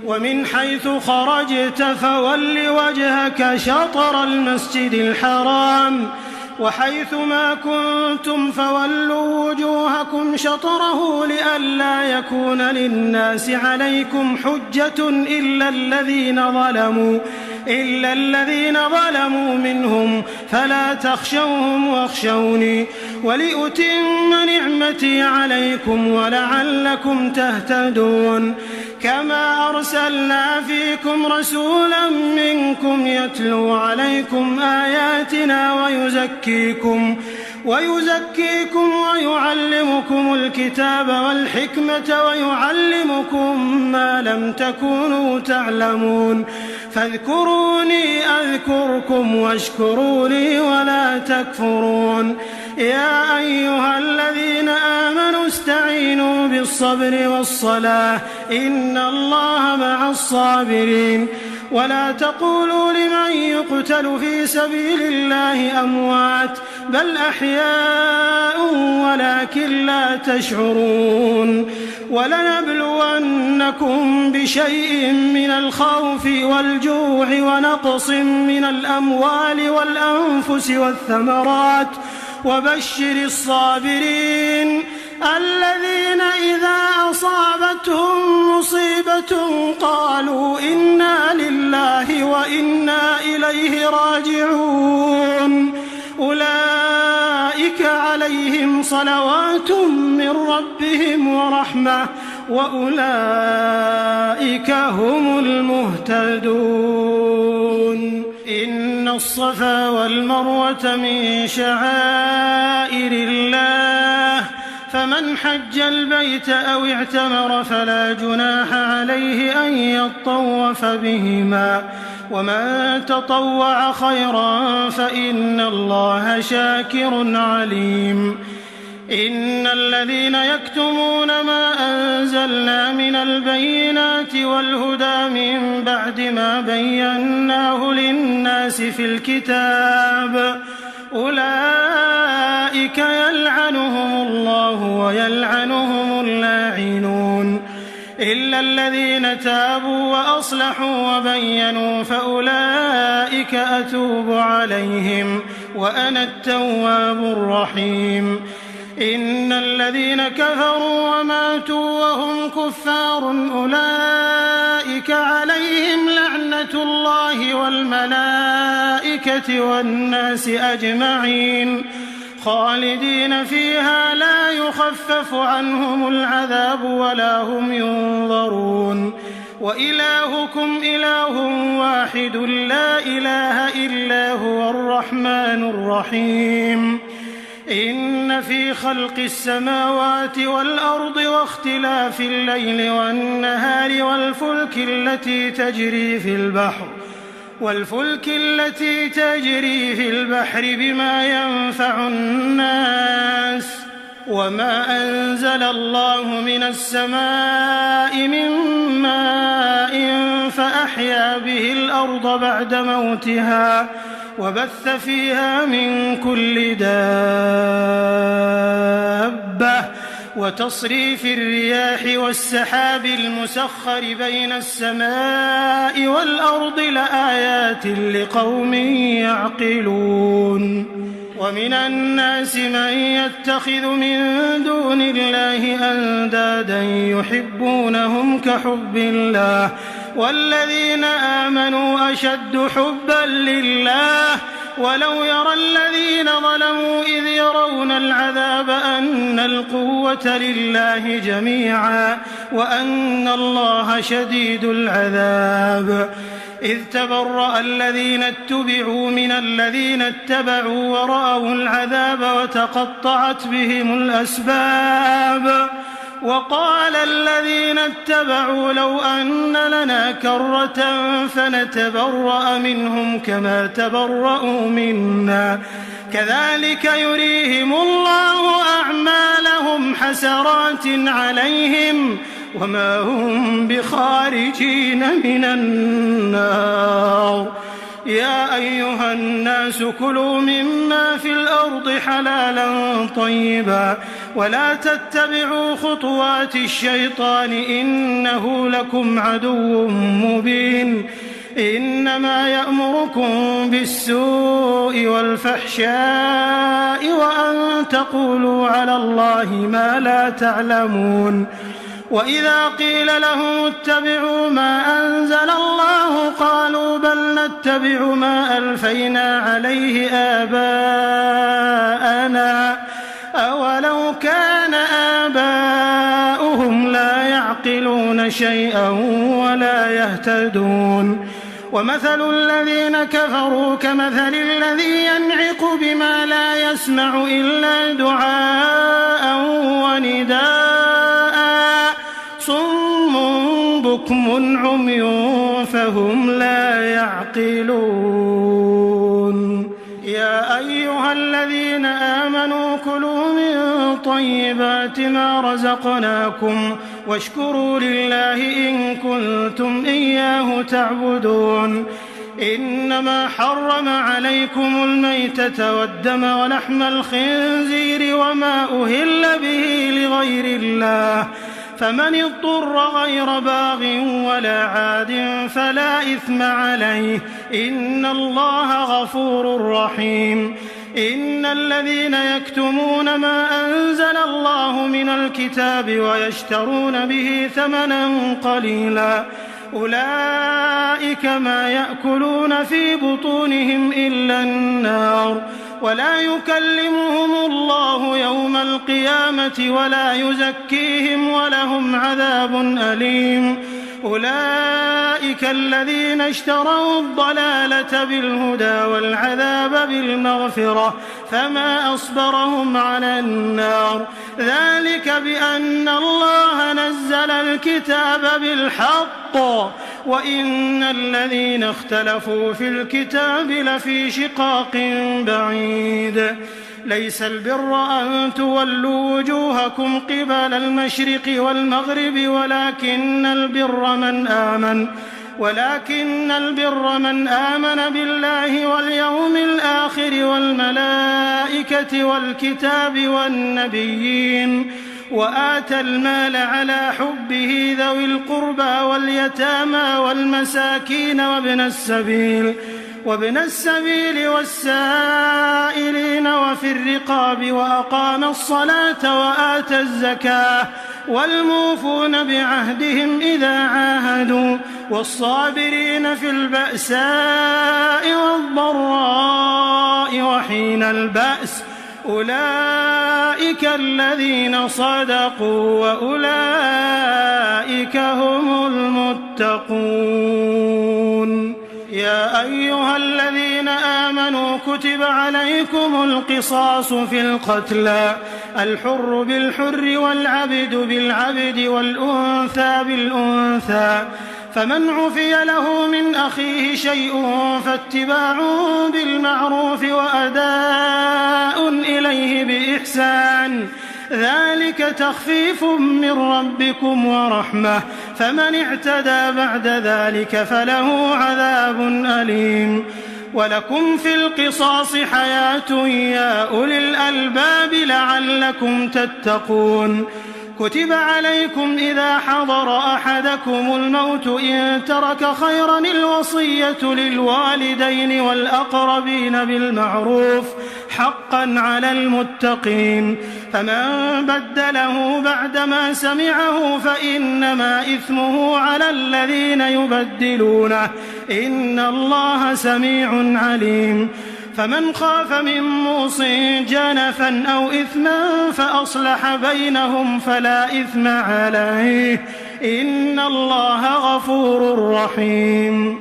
ومن حيث خرجت فول وجهك شطر المسجد الحرام وحيث ما كنتم فولوا وجوهكم شطره لئلا يكون للناس عليكم حجة إلا الذين ظلموا منهم فلا تخشوهم واخشوني ولأتم نعمتي عليكم ولعلكم تهتدون كما أرسلنا فيكم رسولا منكم يتلو عليكم آياتنا ويزكيكم ويعلمكم الكتاب والحكمة ويعلمكم ما لم تكونوا تعلمون فاذكروني أذكركم واشكروا لي ولا تكفرون يا أيها الذين آمنوا استعينوا بالصبر والصلاة إن الله مع الصابرين ولا تقولوا لمن يقتل في سبيل الله أموات بل أحياء ولكن لا تشعرون ولنبلونكم بشيء من الخوف والجوع ونقص من الأموال والأنفس والثمرات وبشر الصابرين الذين إذا أصابتهم مصيبة قالوا إنا لله وإنا إليه راجعون أولئك عليهم صلوات من ربهم ورحمة وأولئك هم المهتدون إن الصفا والمروة من شعائر الله فمن حج البيت أو اعتمر فلا جناح عليه أن يطوف بهما ومن تطوع خيرا فإن الله شاكر عليم إن الذين يكتمون ما أنزلنا من البينات والهدى من بعد ما بيناه للناس في الكتاب أولئك يلعنهم الله ويلعنهم اللاعنون إلا الذين تابوا وأصلحوا وبينوا فأولئك أتوب عليهم وأنا التواب الرحيم إن الذين كفروا وماتوا وهم كفار أولئك عليهم لعنة الله والملائكة والناس أجمعين خالدين فيها لا يخفف عنهم العذاب ولا هم ينظرون وإلهكم إله واحد لا إله إلا هو الرحمن الرحيم إن في خلق السماوات والأرض واختلاف الليل والنهار والفلك التي تجري في البحر بما ينفع الناس وما أنزل الله من السماء من ماء فأحيا به الأرض بعد موتها وبث فيها من كل دابة وتصريف الرياح والسحاب المسخر بين السماء والأرض لآيات لقوم يعقلون ومن الناس من يتخذ من دون الله أندادا يحبونهم كحب الله والذين آمنوا أشد حبا لله ولو يرى الذين ظلموا إذ يرون العذاب أن القوة لله جميعا وأن الله شديد العذاب إذ تبرأ الذين اتبعوا من الذين اتبعوا ورأوا العذاب وتقطعت بهم الأسباب وقال الذين اتبعوا لو أن لنا كرة فنتبرأ منهم كما تبرأوا منا كذلك يريهم الله أعمالهم حسرات عليهم وما هم بخارجين من النار. يا أيها الناس كلوا مما في الأرض حلالا طيبا ولا تتبعوا خطوات الشيطان إنه لكم عدو مبين. إنما يأمركم بالسوء والفحشاء وأن تقولوا على الله ما لا تعلمون. وإذا قيل لهم اتبعوا ما أنزل الله قالوا بل نتبع ما ألفينا عليه آباءنا أولو كان آباؤهم لا يعقلون شيئا ولا يهتدون. ومثل الذين كفروا كمثل الذي ينعق بما لا يسمع إلا دعاء ونداء صم بكم عمي فهم لا يعقلون. يا أيها الذين آمنوا كلوا من طيبات ما رزقناكم واشكروا لله إن كنتم إياه تعبدون. إنما حرم عليكم الميتة والدم ولحم الخنزير وما أهل به لغير الله فمن اضطر غير باغ ولا عاد فلا إثم عليه إن الله غفور رحيم. إن الذين يكتمون ما أنزل الله من الكتاب ويشترون به ثمنا قليلا أولئك ما يأكلون في بطونهم إلا النار ولا يكلمهم الله يوم القيامة ولا يزكيهم ولهم عذاب أليم. أولئك الذين اشتروا الضلالة بالهدى والعذاب بالمغفرة فما أصبرهم على النار ذلك بأن الله نزل الكتاب بالحق وإن الذين اختلفوا في الكتاب لفي شقاق بعيد. ليس البر أن تولوا وجوهكم قبل المشرق والمغرب ولكن البر من آمن بالله واليوم الآخر والملائكة والكتاب والنبيين وآتى المال على حبه ذوي القربى واليتامى والمساكين وابن السبيل والسائلين وفي الرقاب وأقام الصلاة وآتى الزكاة والموفون بعهدهم إذا عاهدوا والصابرين في البأساء والضراء وحين البأس أولئك الذين صدقوا وأولئك هم المتقون. يا أيها الذين آمنوا كتب عليكم القصاص في القتلى الحر بالحر والعبد بالعبد والأنثى بالأنثى فمن عفي له من أخيه شيء فاتباع بالمعروف وأداء إليه بإحسان ذلك تخفيف من ربكم ورحمة فمن اعتدى بعد ذلك فله عذاب أليم. ولكم في القصاص حياة يا أولي الألباب لعلكم تتقون. كتب عليكم إذا حضر أحدكم الموت إن ترك خيرا الوصية للوالدين والأقربين بالمعروف حقا على المتقين فمن بدله بعدما سمعه فإنما إثمه على الذين يبدلونه إن الله سميع عليم. فمن خاف من موص جنفا أو إثما فأصلح بينهم فلا إثم عليه إن الله غفور رحيم.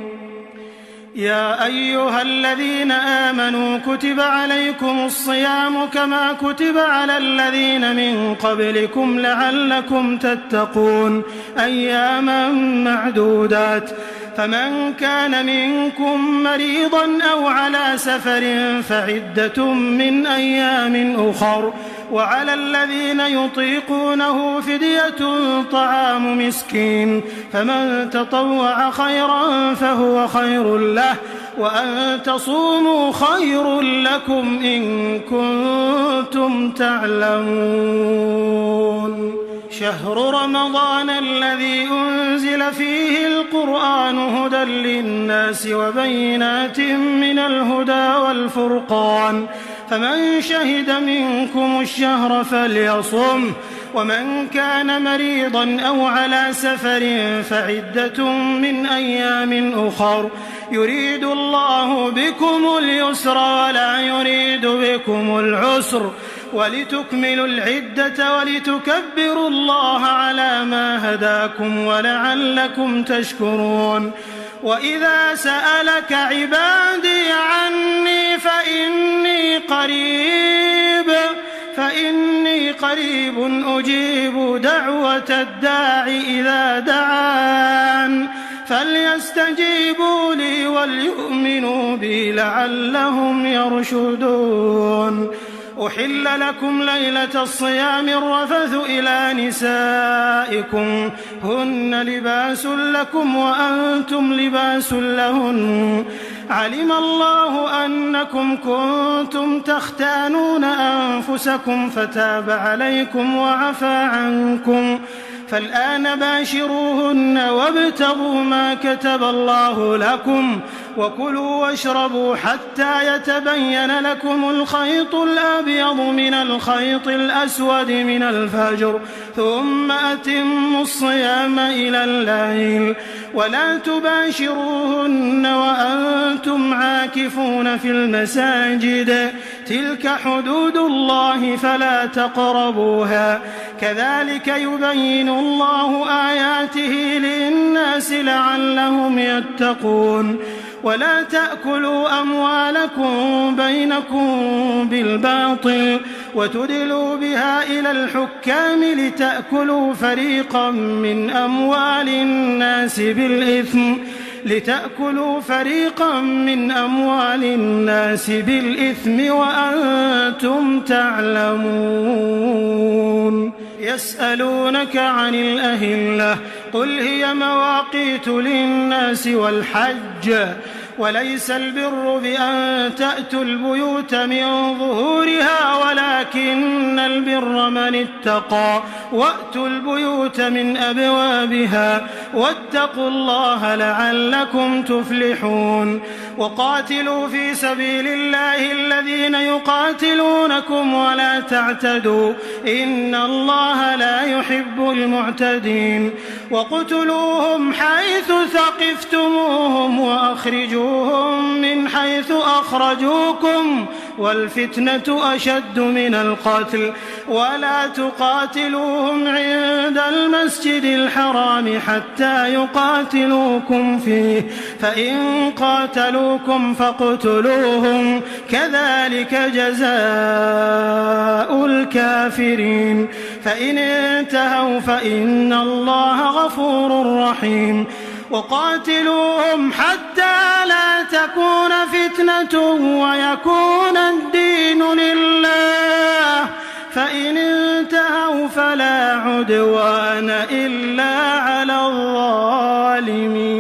يا أيها الذين آمنوا كتب عليكم الصيام كما كتب على الذين من قبلكم لعلكم تتقون أياما معدودات فمن كان منكم مريضا أو على سفر فعدة من أيام أخر وعلى الذين يطيقونه فدية طعام مسكين فمن تطوع خيرا فهو خير له وأن تصوموا خير لكم إن كنتم تعلمون شهر رمضان الذي أنزل فيه القرآن هدى للناس وبينات من الهدى والفرقان فمن شهد منكم الشهر فليصم ومن كان مريضا أو على سفر فعدة من أيام أخر يريد الله بكم اليسر ولا يريد بكم العسر ولتكملوا العدة ولتكبروا الله على ما هداكم ولعلكم تشكرون وإذا سألك عبادي عني فإني قريب أجيب دعوة الداع إذا دعان فليستجيبوا لي وليؤمنوا بي لعلهم يرشدون أحل لكم ليلة الصيام الرفث إلى نسائكم هن لباس لكم وأنتم لباس لهن علم الله أنكم كنتم تختانون أنفسكم فتاب عليكم وعفى عنكم فالآن باشروهن وابتغوا ما كتب الله لكم وكلوا واشربوا حتى يتبين لكم الخيط الأبيض من الخيط الأسود من الفجر ثم أتموا الصيام إلى الليل ولا تباشروهن وأنتم عاكفون في المساجد تلك حدود الله فلا تقربوها كذلك يبين الله آياته للناس لعلهم يتقون ولا تأكلوا أموالكم بينكم بالباطل وتدلوا بها إلى الحكام لتأكلوا فريقا من أموال الناس بالإثم وأنتم تعلمون يسألونك عن الأهلة قل هي مواقيت للناس والحج وليس البر بأن تأتوا البيوت من ظهورها ولكن البر من اتقى وأتوا البيوت من أبوابها واتقوا الله لعلكم تفلحون وقاتلوا في سبيل الله الذين يقاتلونكم ولا تعتدوا إن الله لا يحب المعتدين وقتلوهم حيث ثقفتموهم وأخرجوهم من حيث أخرجوكم والفتنة أشد من القتل ولا تقاتلوهم عند المسجد الحرام حتى يقاتلوكم فيه فإن قاتلوكم فاقتلوهم كذلك جزاء الكافرين فإن انتهوا فإن الله غفور رحيم وقاتلوهم حتى لا تكون فتنة ويكون الدين لله فإن انتهوا فلا عدوان إلا على الظالمين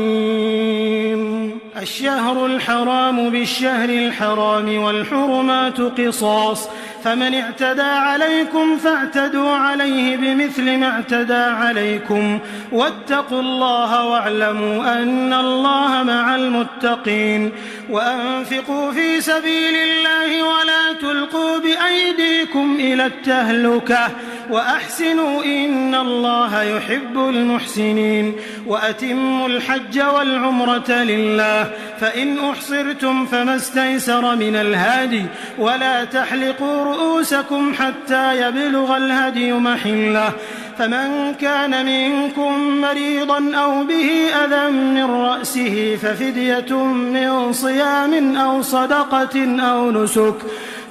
الشهر الحرام بالشهر الحرام والحرمات قصاص فمن اعتدى عليكم فاعتدوا عليه بمثل ما اعتدى عليكم واتقوا الله واعلموا أن الله مع المتقين وأنفقوا في سبيل الله ولا تلقوا بأيديكم إلى التهلكة وأحسنوا إن الله يحب المحسنين وأتموا الحج والعمرة لله فإن أحصرتم فما استيسر من الهادي ولا تحلقوا رؤوسكم حتى يبلغ الهدي محله، فمن كان منكم مريضا أو به أذى من رأسه ففدية من صيام أو صدقة أو نسك،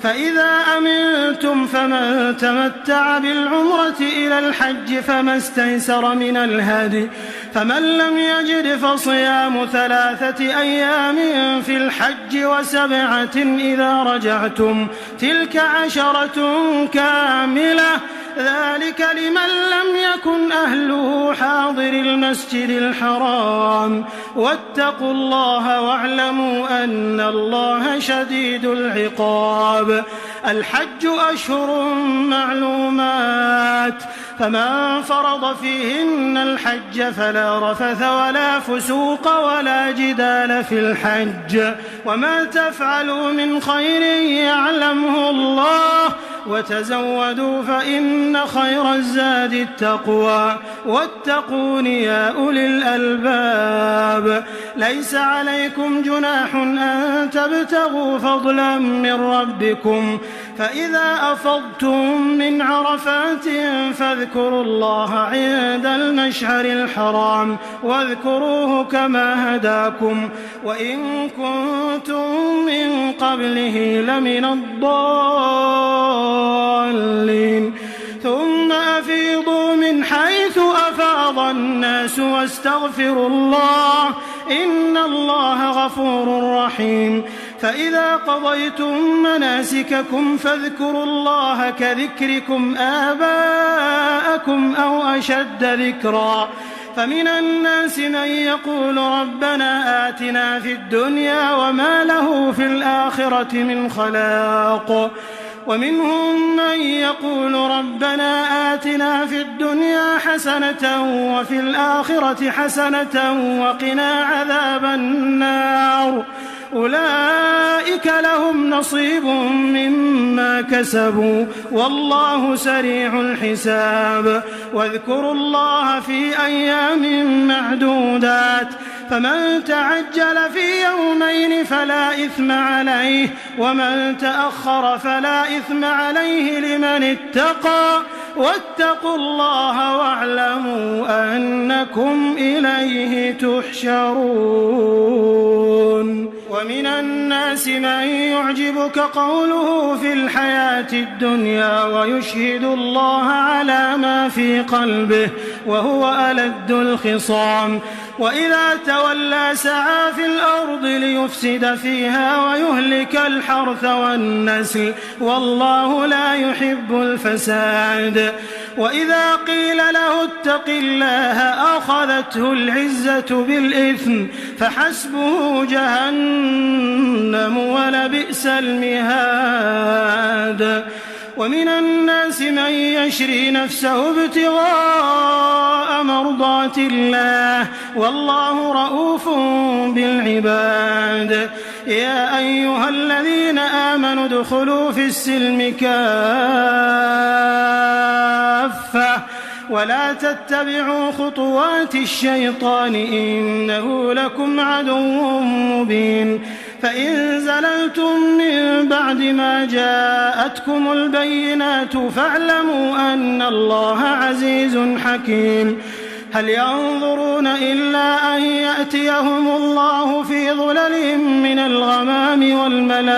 فإذا أمنتم فمن تمتع بالعمرة إلى الحج فما استيسر من الهدي، فمن لم يجد فصيام 3 أيام في الحج و7 إذا رجعتم، تلك 10 كاملة، ذلك لمن لم يكن أهله حاضر المسجد الحرام. واتقوا الله واعلموا أن الله شديد العقاب. الحج أشهر معلومات، فمن فرض فيهن الحج فلا رفث ولا فسوق ولا جدال في الحج، وما تفعلوا من خير يعلمه الله، وتزودوا فإن خير الزاد التقوى، واتقون يا أولي الألباب. ليس عليكم جناح أن تبتغوا فضلا من ربكم، فإذا أفضتم من عرفات فاذكروا الله عند المشعر الحرام واذكروه كما هداكم، وإن كنتم من قبله لمن الضالين. ثم أفيضوا من حيث أفاض الناس واستغفروا الله إن الله غفور رحيم. فإذا قضيتم مناسككم فاذكروا الله كذكركم آباءكم أو أشد ذكرا. فمن الناس من يقول ربنا آتنا في الدنيا وما له في الآخرة من خلاق، ومنهم من يقول ربنا آتنا في الدنيا حسنة وفي الآخرة حسنة وقنا عذاب النار. أولئك لهم نصيب مما كسبوا والله سريع الحساب. واذكروا الله في أيام معدودات، فمن تعجل في يومين فلا إثم عليه، ومن تأخر فلا إثم عليه لمن اتقى. واتقوا الله واعلموا أنكم إليه تحشرون. ومن الناس من يعجبك قوله في الحياة الدنيا ويشهد الله على ما في قلبه وهو ألد الخصام، وإذا تولى سعى في الأرض ليفسد فيها ويهلك الحرث والنسل والله لا يحب الفساد. وإذا قيل له اتق الله أخذته العزة بالإثم فحسبه جهنم ولبئس المهاد. ومن الناس من يشري نفسه ابتغاء مرضات الله والله رؤوف بالعباد. يا أيها الذين آمنوا ادخلوا في السلم كافة ولا تتبعوا خطوات الشيطان إنه لكم عدو مبين. فإن زللتم من بعد ما جاءتكم البينات فاعلموا أن الله عزيز حكيم. هل ينظرون إلا أن يأتيهم الله في ظلل من الغمام والملائكة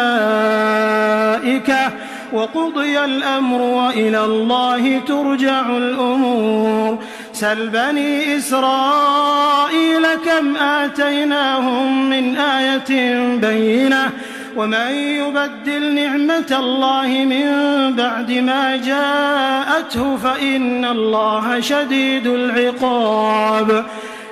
وقضي الأمر وإلى الله ترجع الأمور. سل بني إسرائيل كم آتيناهم من آية بينة ومن يبدل نعمة الله من بعد ما جاءته فإن الله شديد العقاب.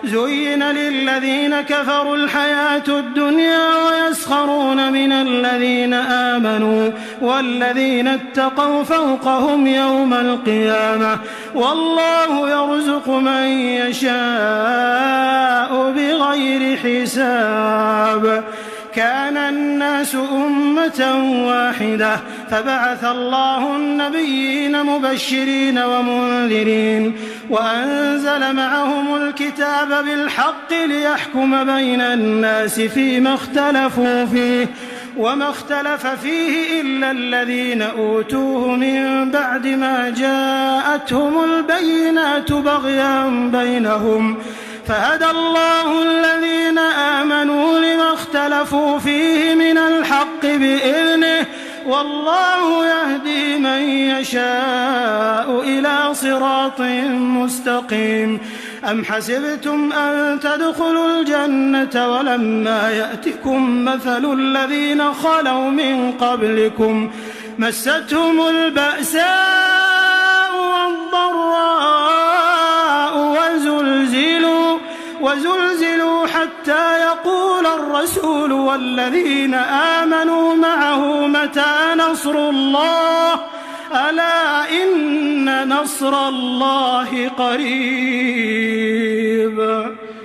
زين للذين كفروا الحياة الدنيا ويسخرون من الذين آمنوا والذين اتقوا فوقهم يوم القيامة والله يرزق من يشاء بغير حساب. كان الناس أمة واحدة فبعث الله النبيين مبشرين ومنذرين وأنزل معهم الكتاب بالحق ليحكم بين الناس فيما اختلفوا فيه وما اختلف فيه إلا الذين أوتوه من بعد ما جاءتهم البينات بغيا بينهم فهدى الله الذين آمنوا لما اختلفوا فيه من الحق بإذنه والله يهدي من يشاء إلى صراط مستقيم. أم حسبتم أن تدخلوا الجنة ولما يأتكم مثل الذين خلوا من قبلكم مستهم البأساء والضراء وزلزلوا حتى يقول الرسول والذين آمنوا معه متى نصر الله ألا إن نصر الله قريب.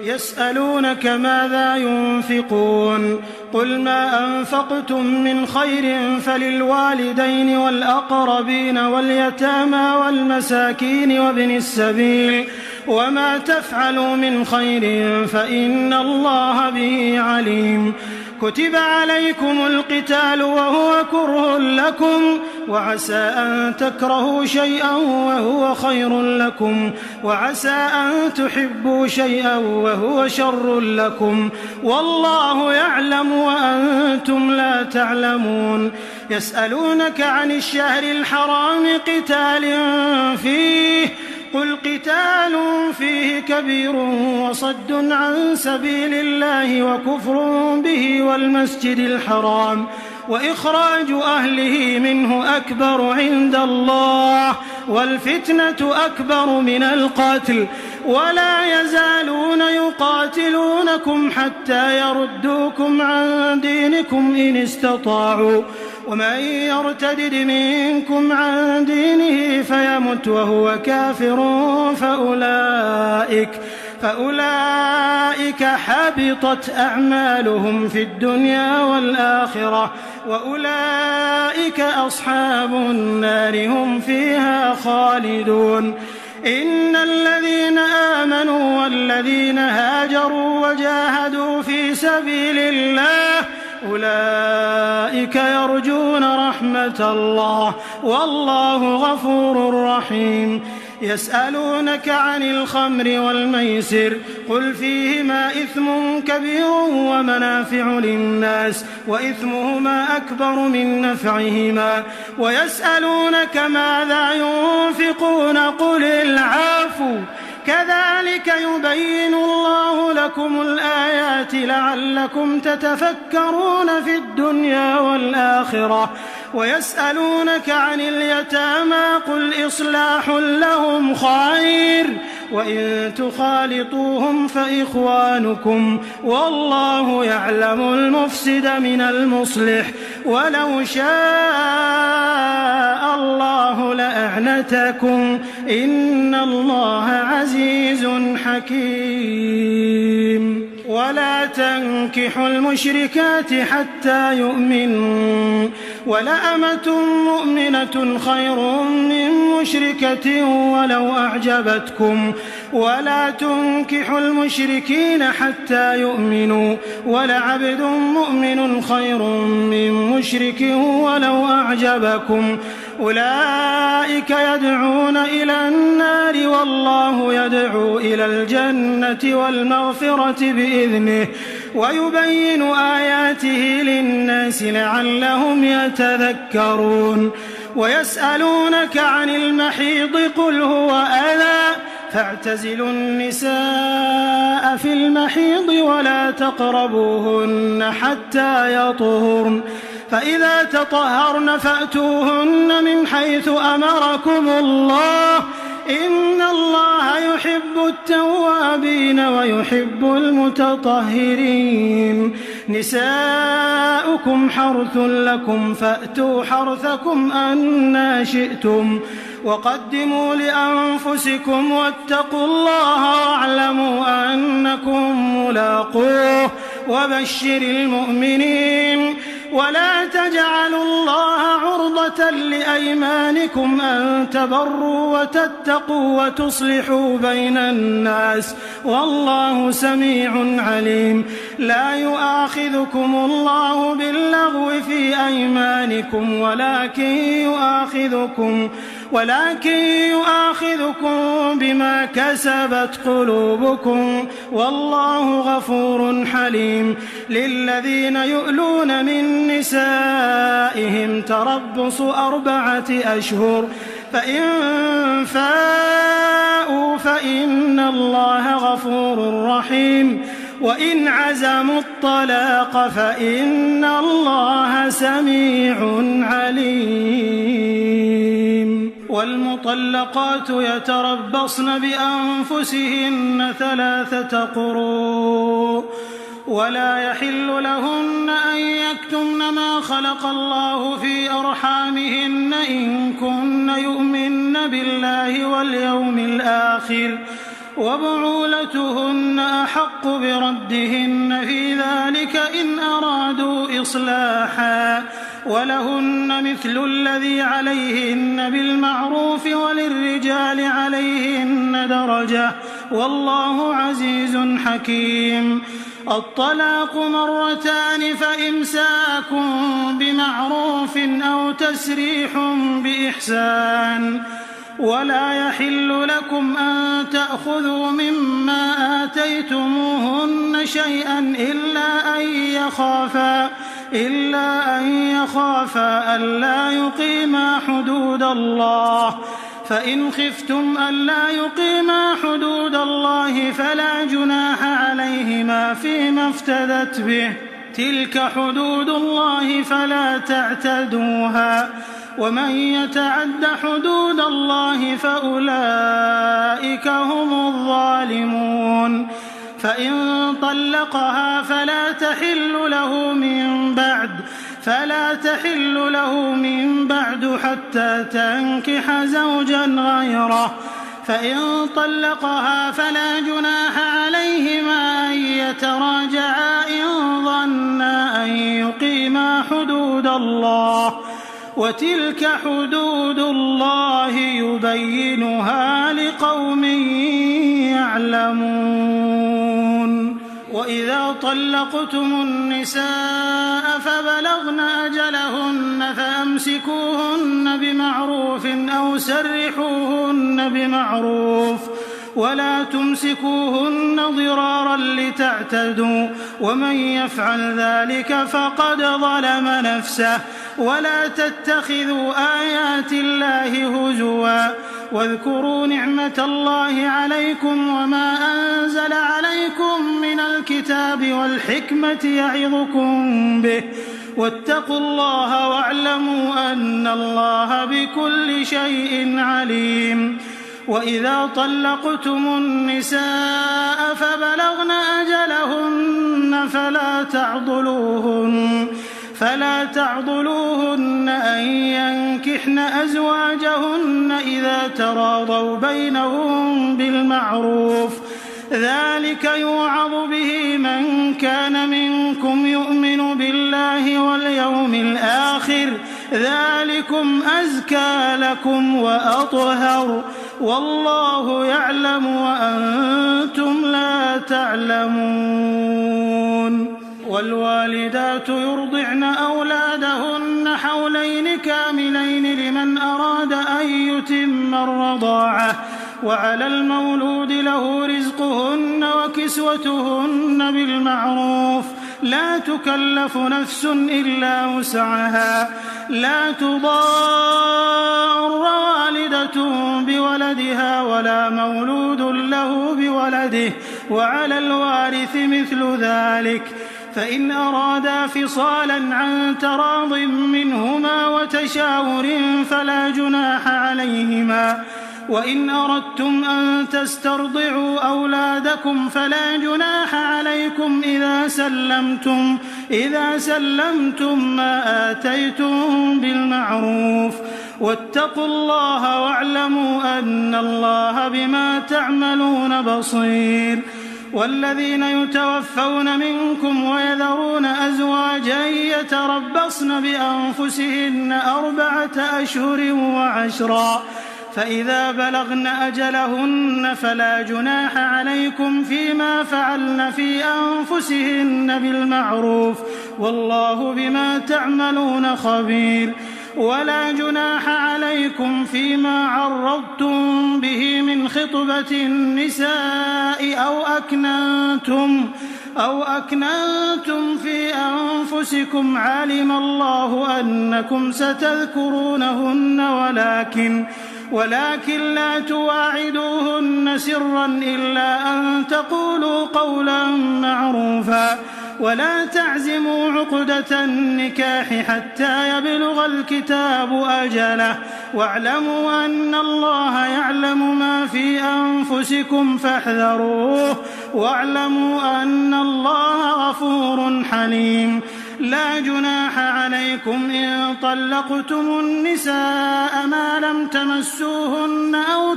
يسألونك ماذا ينفقون قل ما أنفقتم من خير فللوالدين والأقربين واليتامى والمساكين وابن السبيل وما تفعلوا من خير فإن الله به عليم. كتب عليكم القتال وهو كره لكم وعسى أن تكرهوا شيئا وهو خير لكم وعسى أن تحبوا شيئا وهو شر لكم والله يعلم وأنتم لا تعلمون. يسألونك عن الشهر الحرام قتال فيه قل قتال فيه كبير وصد عن سبيل الله وكفر به والمسجد الحرام وإخراج أهله منه أكبر عند الله والفتنة أكبر من القتل ولا يزالون يقاتلونكم حتى يردوكم عن دينكم إن استطاعوا ومن يرتدد منكم عن دينه فيمت وهو كافر فأولئك حبطت أعمالهم في الدنيا والآخرة وأولئك أصحاب النار هم فيها خالدون. إن الذين آمنوا والذين هاجروا وجاهدوا في سبيل الله أولئك يرجون رحمة الله والله غفور رحيم. يسألونك عن الخمر والميسر قل فيهما إثم كبير ومنافع للناس وإثمهما أكبر من نفعهما ويسألونك ماذا ينفقون قل العفو كذلك يبين الله لكم الآيات لعلكم تتفكرون في الدنيا والآخرة. ويسألونك عن اليتامى قل إصلاح لهم خير وإن تخالطوهم فإخوانكم والله يعلم المفسد من المصلح ولو شاء الله لأعنتكم إن الله عزيز حكيم. ولا تنكحوا المشركات حتى يؤمنوا ولأمة مؤمنة خير من مشركة ولو أعجبتكم ولا تنكحوا المشركين حتى يؤمنوا ولعبد مؤمن خير من مشرك ولو أعجبكم أولئك يدعون إلى النار والله يدعو إلى الجنة والمغفرة بإذنه ويبين آياته للناس لعلهم يتذكرون. ويسألونك عن المحيض قل هو أذى فاعتزلوا النساء في المحيض ولا تقربوهن حتى يطهرن فإذا تطهرن فأتوهن من حيث أمركم الله إن الله يحب التوابين ويحب المتطهرين. نساؤكم حرث لكم فأتوا حرثكم أنى شئتم وقدموا لأنفسكم واتقوا الله واعلموا أنكم ملاقوه وبشر المؤمنين. ولا تجعلوا الله عرضة كفارة لأيمانكم أن تبروا وتتقوا وتصلحوا بين الناس والله سميع عليم. لا يؤاخذكم الله باللغو في أيمانكم ولكن يؤاخذكم بما كسبت قلوبكم والله غفور حليم. للذين يؤلون من نسائهم تربص 4 أشهر فإن فاءوا فإن الله غفور رحيم وإن عزموا الطلاق فإن الله سميع عليم. والمطلقات يتربصن بأنفسهن 3 قروء ولا يحل لهن أن يكتمن ما خلق الله في أرحامهن إن كن يؤمن بالله واليوم الآخر وبعولتهن أحق بردهن في ذلك إن أرادوا إصلاحا ولهن مثل الذي عليهن بالمعروف وللرجال عليهن درجة والله عزيز حكيم. الطلاق 2 فإمساك بمعروف أو تسريح بإحسان ولا يحل لكم أن تأخذوا مما آتيتموهن شيئا إلا أن يخافا ألا يقيما حدود الله فإن خفتم ألا يقيما حدود الله فلا جناح عليهما فيما افتدت به تلك حدود الله فلا تعتدوها ومن يتعد حدود الله فأولئك هم الظالمون. فإن طلقها فلا تحل له من بعد حتى تنكح زوجا غيره. فإن طلقها فلا جناح عليهما أن يتراجعا إن ظنا أن يقيما حدود الله وتلك حدود الله يبينها لقوم يعلمون. وإذا طلقتم النساء فبلغن أجلهن فأمسكوهن بمعروف أو سرحوهن بمعروف ولا تمسكوهن ضرارا لتعتدوا ومن يفعل ذلك فقد ظلم نفسه. ولا تتخذوا آيات الله هزوا واذكروا نعمة الله عليكم وما أنزل عليكم من الكتاب والحكمة يعظكم به واتقوا الله واعلموا أن الله بكل شيء عليم. وإذا طلقتم النساء فبلغن أجلهن فلا تعضلوهن أن ينكحن أزواجهن إذا تراضوا بينهم بالمعروف ذلك يوعظ به من كان منكم يؤمن بالله واليوم الآخر ذلكم أزكى لكم وأطهر والله يعلم وأنتم لا تعلمون. والوالدات يرضعن أولادهن حولين كاملين لمن أراد أن يتم الرضاعة وعلى المولود له رزقهن وكسوتهن بالمعروف لا تكلف نفس إلا وسعها لا تضار والدة بولدها ولا مولود له بولده وعلى الوارث مثل ذلك فإن أرادا فصالا عن تراض منهما وتشاور فلا جناح عليهما. وإن أردتم أن تسترضعوا أولادكم فلا جناح عليكم إذا سلمتم ما آتيتم بالمعروف واتقوا الله واعلموا أن الله بما تعملون بصير. والذين يتوفون منكم ويذرون أزواجا يتربصن بأنفسهن 4 أشهر و10 فإذا بلغن أجلهن فلا جناح عليكم فيما فعلن في أنفسهن بالمعروف والله بما تعملون خبير ولا جناح عليكم فيما عرضتم به من خطبة النساء أو أكننتم في أنفسكم علم الله أنكم ستذكرونهن ولكن لا تواعدوهن سرا إلا أن تقولوا قولا معروفا ولا تعزموا عقدة النكاح حتى يبلغ الكتاب أجله واعلموا أن الله يعلم ما في أنفسكم فاحذروه واعلموا أن الله غفور حليم لا جناح عليكم إن طلقتم النساء ما لم تمسوهن أو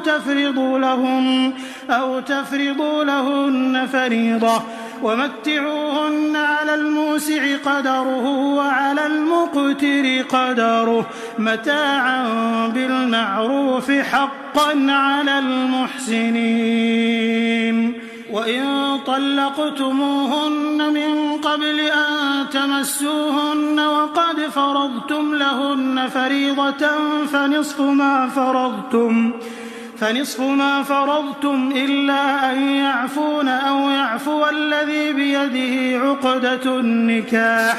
تفرضوا لهن فريضة ومتعوهن على الموسع قدره وعلى المقتر قدره متاعا بالمعروف حقا على المحسنين وإن طلقتموهن من قبل أن تمسوهن وقد فرضتم لهن فريضة فنصف ما فرضتم إلا أن يعفون أو يعفو الذي بيده عقدة النكاح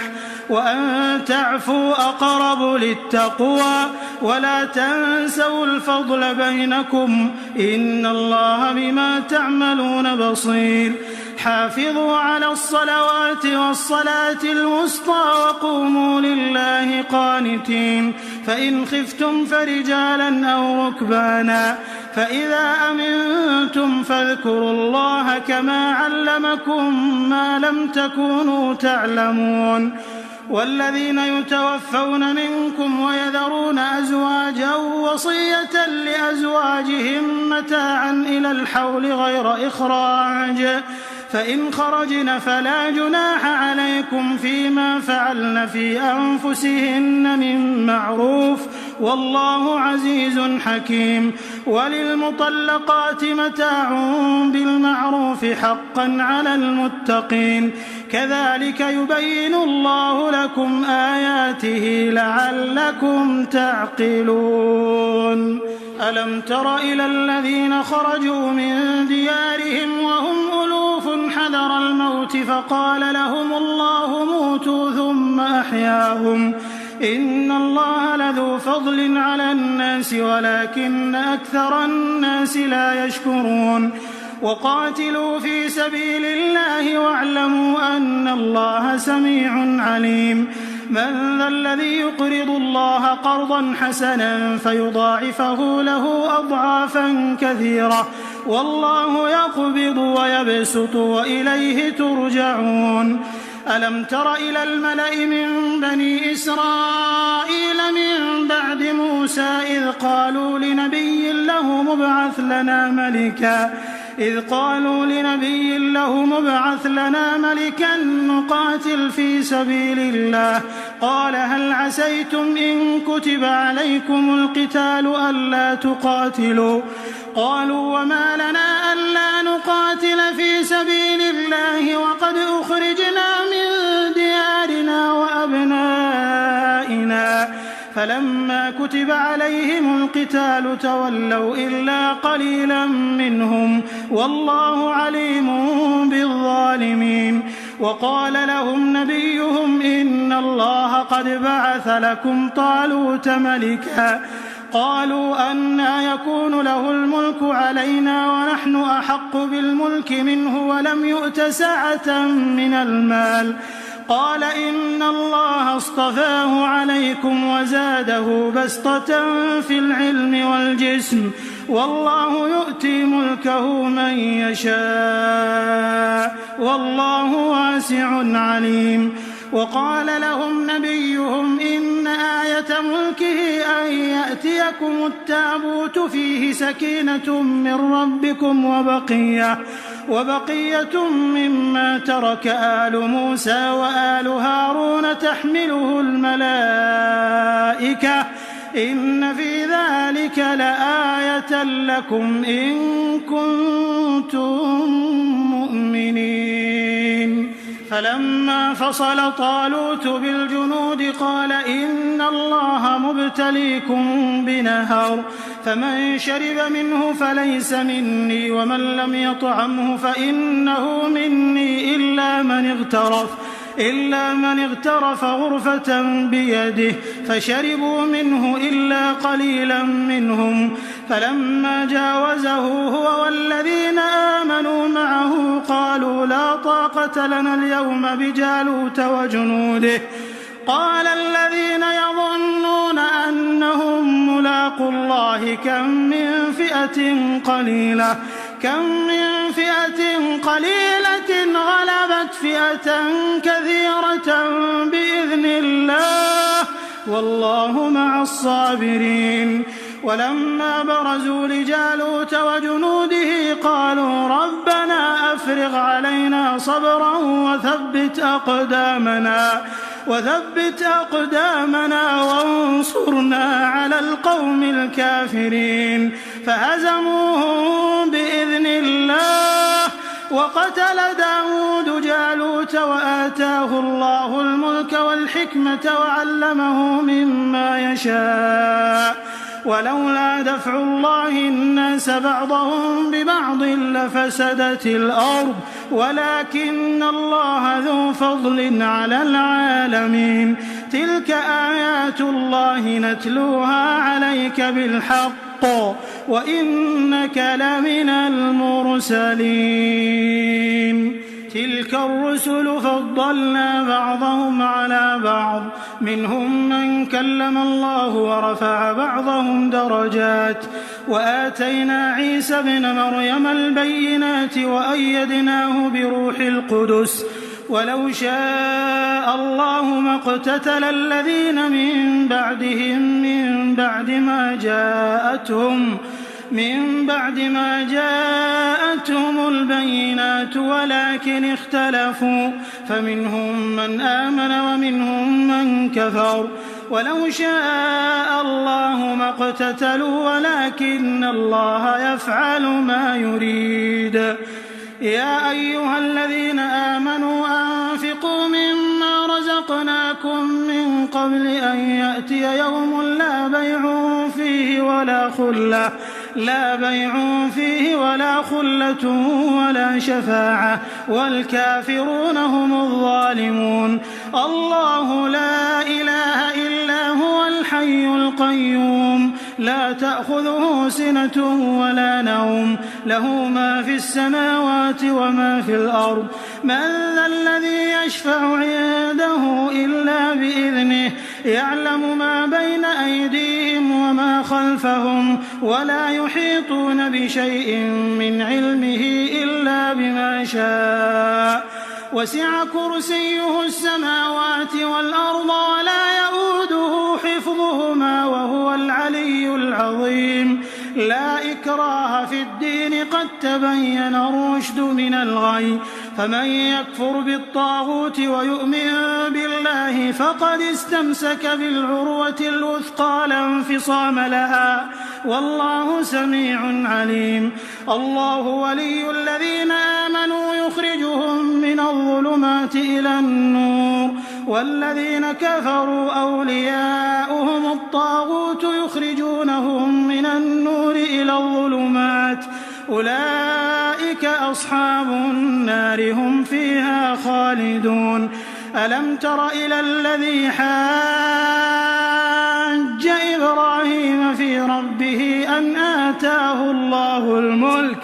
وأن تعفوا أقرب للتقوى ولا تنسوا الفضل بينكم إن الله بما تعملون بصير حافظوا على الصلوات والصلاة الوسطى وقوموا لله قانتين فإن خفتم فرجالا أو ركبانا فإذا أمنتم فاذكروا الله كما علمكم ما لم تكونوا تعلمون والذين يتوفون منكم ويذرون أزواجا وصية لأزواجهم متاعا إلى الحول غير إخراج فإن خرجن فلا جناح عليكم فيما فعلن في أنفسهن من معروف والله عزيز حكيم وللمطلقات متاع بالمعروف حقا على المتقين كذلك يبين الله لكم آياته لعلكم تعقلون ألم تر إلى الذين خرجوا من ديارهم وهم ألوف حذر الموت فقال لهم الله موتوا ثم أحياهم إن الله لذو فضل على الناس ولكن أكثر الناس لا يشكرون وقاتلوا في سبيل الله واعلموا أن الله سميع عليم من ذا الذي يقرض الله قرضا حسنا فيضاعفه له أضعافا كثيرة والله يقبض ويبسط وإليه ترجعون ألم تر إلى الملأ من بني إسرائيل من بعد موسى إذ قالوا لنبي له مبعث لنا ملكا نقاتل في سبيل الله قال هل عسيتم إن كتب عليكم القتال ألا تقاتلوا قالوا وما لنا ألا نقاتل في سبيل الله وقد أخرجنا من ديارنا وأبنائنا فلما كتب عليهم القتال تولوا إلا قليلا منهم والله عليم بالظالمين وقال لهم نبيهم إن الله قد بعث لكم طالوت ملكا قالوا أنى يكون له الملك علينا ونحن أحق بالملك منه ولم يؤت سعة من المال قال إن الله اصطفاه عليكم وزاده بسطة في العلم والجسم والله يؤتي ملكه من يشاء والله واسع عليم وقال لهم نبيهم إن آية ملكه أن يأتيكم التابوت فيه سكينة من ربكم وبقية مما ترك آل موسى وآل هارون تحمله الملائكة إن في ذلك لآية لكم إن كنتم مؤمنين. فلما فصل طالوت بالجنود قال إن الله مبتليكم بنهر فمن شرب منه فليس مني ومن لم يطعمه فإنه مني إلا من اغترف غرفة بيده فشربوا منه إلا قليلا منهم. فلما جاوزه هو والذين آمنوا معه قالوا لا طاقة لنا اليوم بجالوت وجنوده. قال الذين يظنون أنهم ملاقو الله كم من فئة قليلة غلبت فئة كثيرة بإذن الله والله مع الصابرين. ولما برزوا لجالوت وجنوده قالوا ربنا أفرغ علينا صبرا وثبت أقدامنا وانصرنا على القوم الكافرين. فهزموهم بإذن الله وقتل داود جالوت وآتاه الله الملك والحكمة وعلمه مما يشاء ولولا دفع الله الناس بعضهم ببعض لفسدت الأرض ولكن الله ذو فضل على العالمين. تلك آيات الله نتلوها عليك بالحق وإنك لمن المرسلين. تلك الرسل فضلنا بعضهم على بعض منهم من كلم الله ورفع بعضهم درجات وآتينا عيسى ابن مريم البينات وأيدناه بروح القدس ولو شاء الله ما اقتتل الذين من بعدهم من بعد ما جاءتهم البينات ولكن اختلفوا فمنهم من آمن ومنهم من كفر ولو شاء الله ما اقتتلوا ولكن الله يفعل ما يريد. يا أيها الذين آمنوا أنفقوا مما رزقناكم من قبل أن يأتي يوم لا بيع فيه ولا خلة ولا شفاعة والكافرون هم الظالمون. الله لا إله إلا هو الحي القيوم لا تأخذه سنة ولا نوم له ما في السماوات وما في الأرض. من ذا الذي يشفع عنده إلا بإذنه يعلم ما بين أيديهم وما خلفهم ولا يحيطون بشيء من علمه إلا بما شاء وسع كرسيه السماوات والأرض ولا يؤوده حفظهما وهو العلي العظيم. لا إكراه في الدين قد تبين الرشد من الغي فمن يكفر بالطاغوت ويؤمن بالله فقد استمسك بالعروة الوثقى لا انفصام لها والله سميع عليم. الله ولي الذين آمنوا يخرجهم من الظلمات إلى النور والذين كفروا أولياؤهم الطاغوت يخرجونهم من النور إلى الظلمات أولئك أصحاب النار هم فيها خالدون. ألم تر إلى الذي حاج إبراهيم في ربه أن آتاه الله الملك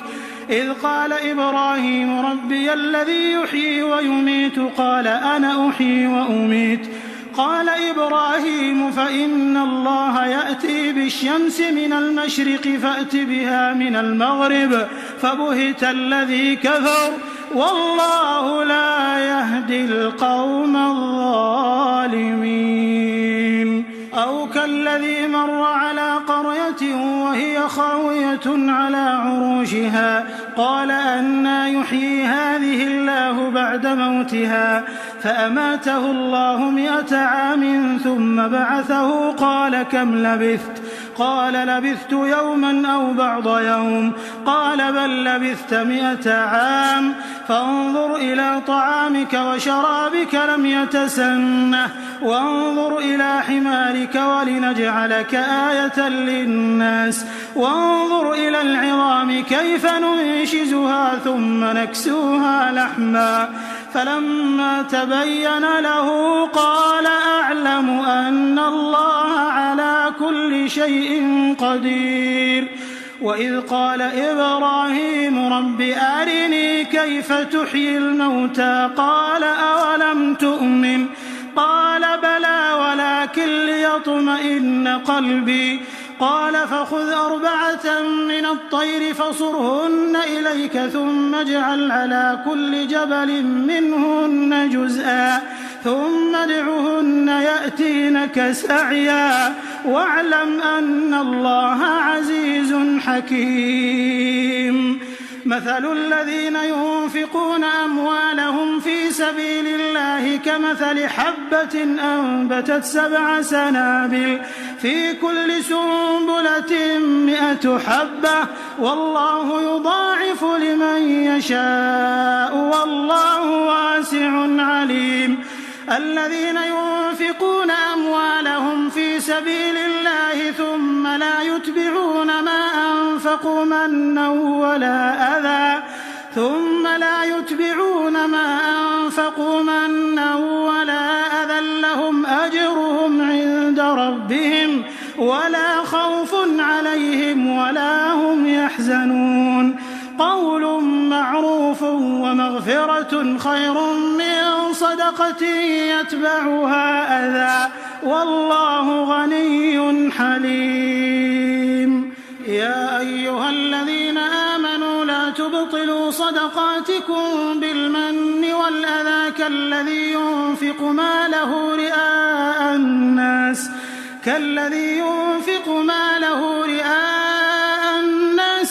إذ قال إبراهيم ربي الذي يحيي ويميت قال أنا أحيي وأميت قال إبراهيم فإن الله يأتي بالشمس من المشرق فأت بها من المغرب فبهت الذي كفر والله لا يهدي القوم الظالمين. أو كالذي مر على قرية وهي خاوية على عروشها قال أنى يحيي هذه الله بعد موتها فأماته الله 100 عام ثم بعثه قال كم لبثت قال لبثت يوما أو بعض يوم قال بل لبثت 100 عام فانظر إلى طعامك وشرابك لم يتسنه وانظر إلى حمارك ولنجعلك آية للناس وانظر إلى العظام كيف ننشزها ثم نكسوها لحما فلما تبين له قال أعلم أن الله على كل شيء قدير وإذ قال إبراهيم رب أرني كيف تحيي الموتى قال أولم تؤمن قال بلى ولكن ليطمئن قلبي قال فخذ 4 من الطير فصرهن إليك ثم اجعل على كل جبل منهن جزءا ثم ادعهن يأتينك سعيا واعلم أن الله عزيز حكيم مثل الذين ينفقون أموالهم في سبيل الله كمثل حبة أنبتت 7 سنابل في كل سنبلة 100 حبة والله يضاعف لمن يشاء والله واسع عليم الذين ينفقون أموالهم في سبيل الله ثم لا يتبعون ما أنفقوا منا ولا أذى لهم أجرهم عند ربهم ولا خوف عليهم ولا هم يحزنون قول معروف ومغفرة خير من صدقة يتبعها أذى والله غني حليم يا أيها الذين آمنوا لا تبطلوا صدقاتكم بالمن والأذى كالذي ينفق ماله رئاء الناس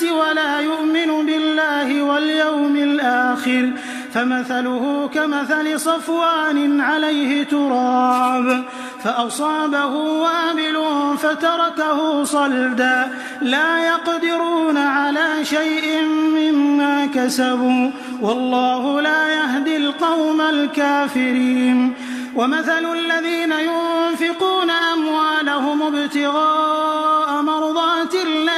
ولا يؤمن بالله واليوم الآخر فمثله كمثل صفوان عليه تراب فأصابه وابل فتركه صلدا لا يقدرون على شيء مما كسبوا والله لا يهدي القوم الكافرين ومثل الذين ينفقون أموالهم ابتغاء مرضات الله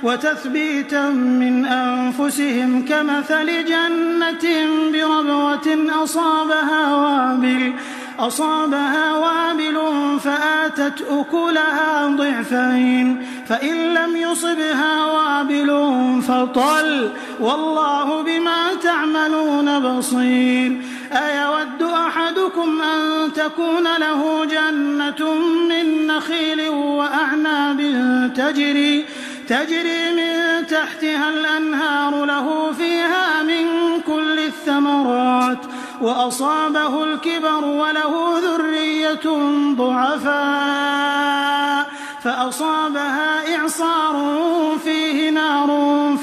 وتثبيتا من أنفسهم كمثل جنة بربوة أصابها وابل فآتت أكلها ضعفين فإن لم يصبها وابل فطل والله بما تعملون بصير أيود أحدكم أن تكون له جنة من نخيل وأعناب تجري من تحتها الأنهار له فيها من كل الثمرات وأصابه الكبر وله ذرية ضعفاء فأصابها إعصار فيه نار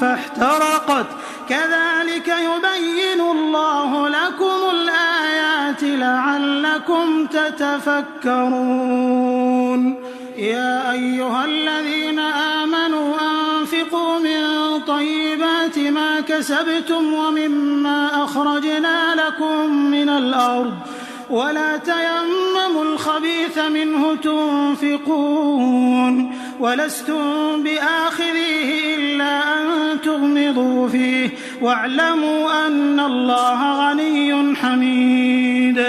فاحترقت كذلك يبين الله لكم الآيات لعلكم تتفكرون يا أيها الذين آمنوا أنفقوا من طيبات ما كسبتم ومما أخرجنا لكم من الأرض ولا تيمموا الخبيث منه تنفقون ولستم بآخذيه إلا أن تغمضوا فيه واعلموا أن الله غني حميد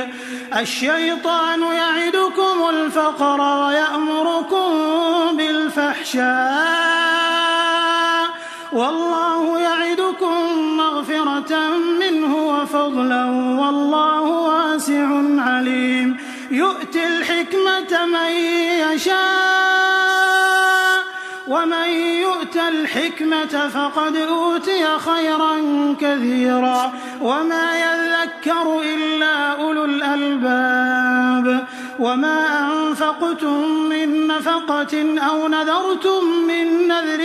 الشيطان يعدكم الفقر ويأمركم بالفحشاء والله يعدكم مغفرة منه وفضلا والله واسع عليم يؤتي الحكمة من يشاء ومن يؤت الحكمة فقد أوتي خيرا كثيرا وما يذكر إلا أولو الألباب وما أنفقتم من نفقة أو نذرتم من نذر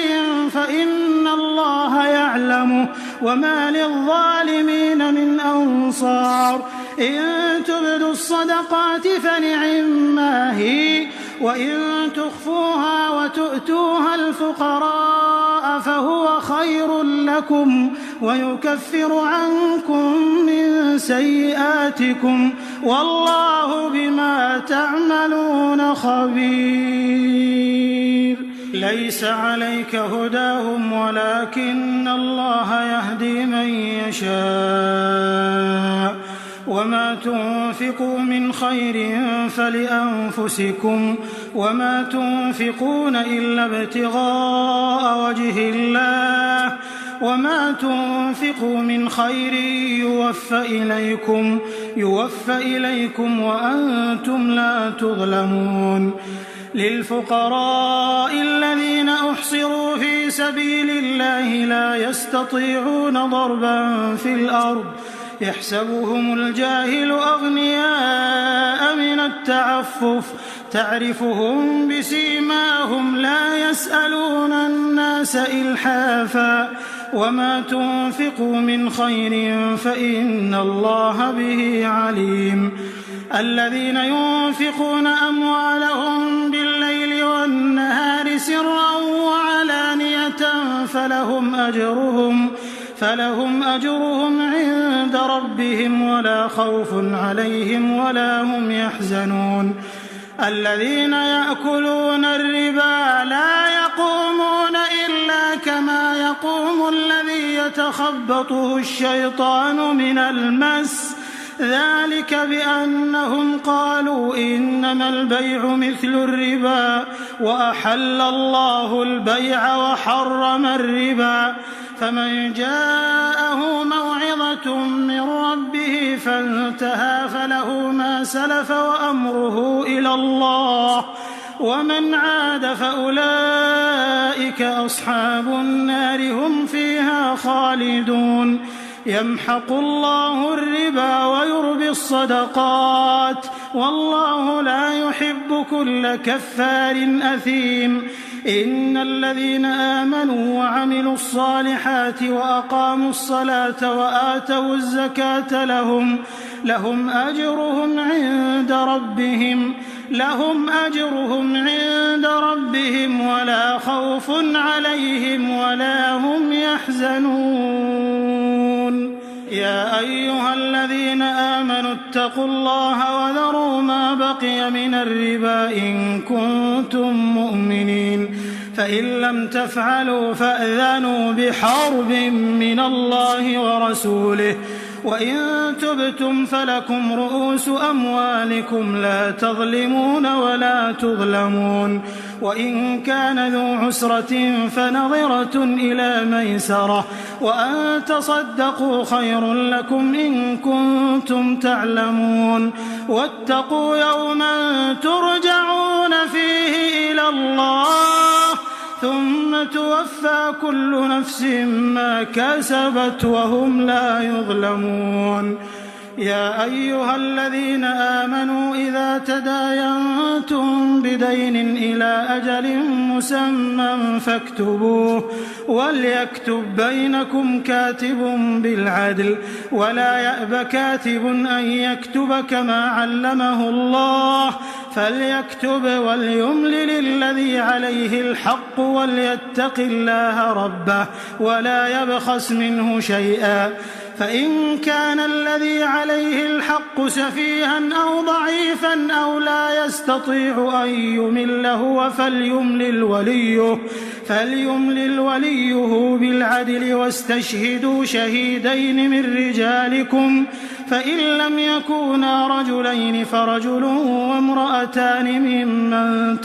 فإن الله يعلمه وما للظالمين من أنصار إن تبدوا الصدقات فنعما هي وإن تخفوها وتؤتوها الفقراء فهو خير لكم ويكفر عنكم من سيئاتكم والله بما تعملون خبير. ليس عليك هداهم ولكن الله يهدي من يشاء وما تنفقوا من خير فلأنفسكم وما تنفقون إلا ابتغاء وجه الله وما تنفقوا من خير يوفى إليكم وأنتم لا تظلمون. للفقراء الذين أحصروا في سبيل الله لا يستطيعون ضربا في الأرض يحسبهم الجاهل أغنياء من التعفف تعرفهم بسيماهم لا يسألون الناس إلحافا وما تنفقوا من خير فإن الله به عليم. الذين ينفقون أموالهم بالليل والنهار سرا وعلانية فلهم أجرهم عند ربهم ولا خوف عليهم ولا هم يحزنون. الذين يأكلون الربا لا يقومون إلا كما يقوم الذي يتخبطه الشيطان من المس ذلك بأنهم قالوا إنما البيع مثل الربا وأحل الله البيع وحرم الربا فمن جاءه موعظة من ربه فانتهى فله ما سلف وأمره إلى الله ومن عاد فأولئك أصحاب النار هم فيها خالدون. يمحق الله الربا ويربي الصدقات والله لا يحب كل كفار أثيم. إن الذين آمنوا وعملوا الصالحات وأقاموا الصلاة وآتوا الزكاة لهم أجرهم عند ربهم ولا خوف عليهم ولا هم يحزنون. يا أيها الذين آمنوا اتقوا الله وذروا ما بقي من الربا إن كنتم مؤمنين فإن لم تفعلوا فأذنوا بحرب من الله ورسوله وإن تبتم فلكم رؤوس أموالكم لا تظلمون ولا تظلمون. وإن كان ذو عسرة فنظرة إلى ميسرة وأن تصدقوا خير لكم إن كنتم تعلمون. واتقوا يوما ترجعون فيه إلى الله ثم توفى كل نفس ما كسبت وهم لا يظلمون. يا أيها الذين آمنوا إذا تداينتم بدين إلى أجل مسمى فاكتبوه وليكتب بينكم كاتب بالعدل ولا يأب كاتب أن يكتب كما علمه الله فليكتب وليملل الذي عليه الحق وليتق الله ربه ولا يبخس منه شيئا فإن كان الذي عليه الحق سفيها أو ضعيفا أو لا يستطيع أن يمل هو فليملل وليه بالعدل واستشهدوا شهيدين من رجالكم فإن لم يكونا رجلين فرجل وامرأتان ممن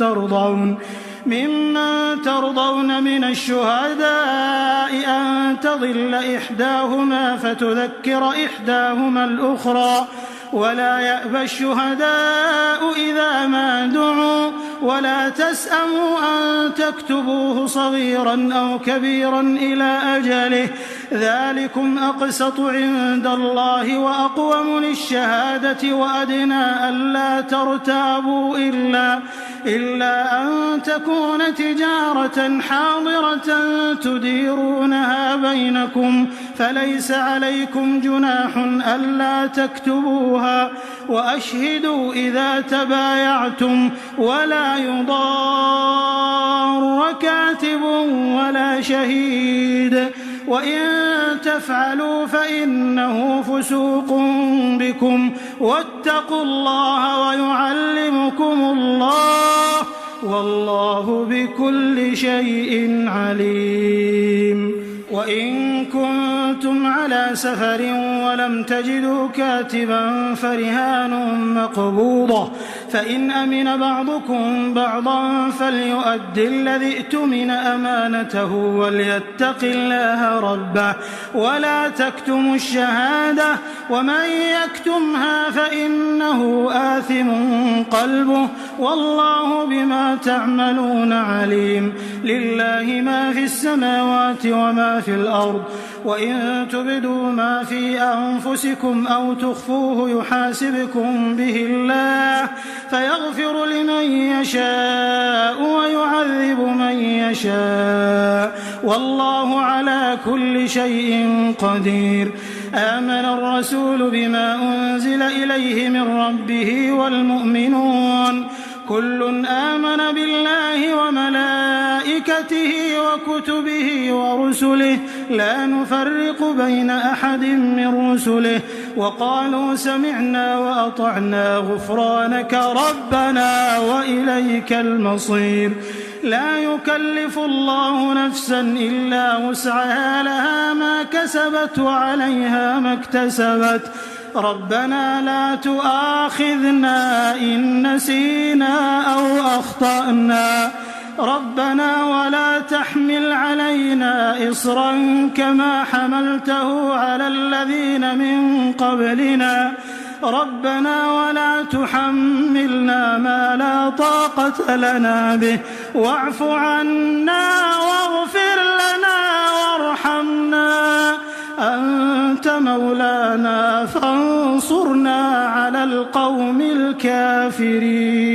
ترضون من الشهداء أن تضل إحداهما فتذكر إحداهما الأخرى ولا يأبى الشهداء إذا ما دعوا ولا تسأموا أن تكتبوه صغيرا أو كبيرا إلى أجله ذلكم أقسط عند الله وأقوم للشهادة وأدنى ألا ترتابوا إلا أن تكون تجارة حاضرة تديرونها بينكم فليس عليكم جناح ألا تكتبوها وأشهدوا إذا تبايعتم ولا يضار كاتب ولا شهيد وإن تفعلوا فإنه فسوق بكم واتقوا الله ويعلمكم الله والله بكل شيء عليم. وإن كنتم على سفر ولم تجدوا كاتبا فرهان مقبوضة فإن أمن بعضكم بعضا فليؤد الذي ائتمن أمانته وليتق الله ربه ولا تكتموا الشهادة ومن يكتمها فإنه آثم قلبه والله بما تعملون عليم. لله ما في السماوات وما في الأرض وإن تبدوا ما في أنفسكم أو تخفوه يحاسبكم به الله فيغفر لمن يشاء ويعذب من يشاء والله على كل شيء قدير. آمن الرسول بما أنزل إليه من ربه والمؤمنون كل آمن بالله وملائكته وكتبه ورسله لا نفرق بين أحد من رسله وقالوا سمعنا وأطعنا غفرانك ربنا وإليك المصير. لا يكلف الله نفسا إلا وسعها لها ما كسبت وعليها ما اكتسبت ربنا لا تؤاخذنا إن نسينا أو أخطأنا ربنا ولا تحمل علينا إصرا كما حملته على الذين من قبلنا ربنا ولا تحملنا ما لا طاقة لنا به واعف عنا واغفر لنا وارحمنا أنت مولانا فانصرنا على القوم الكافرين.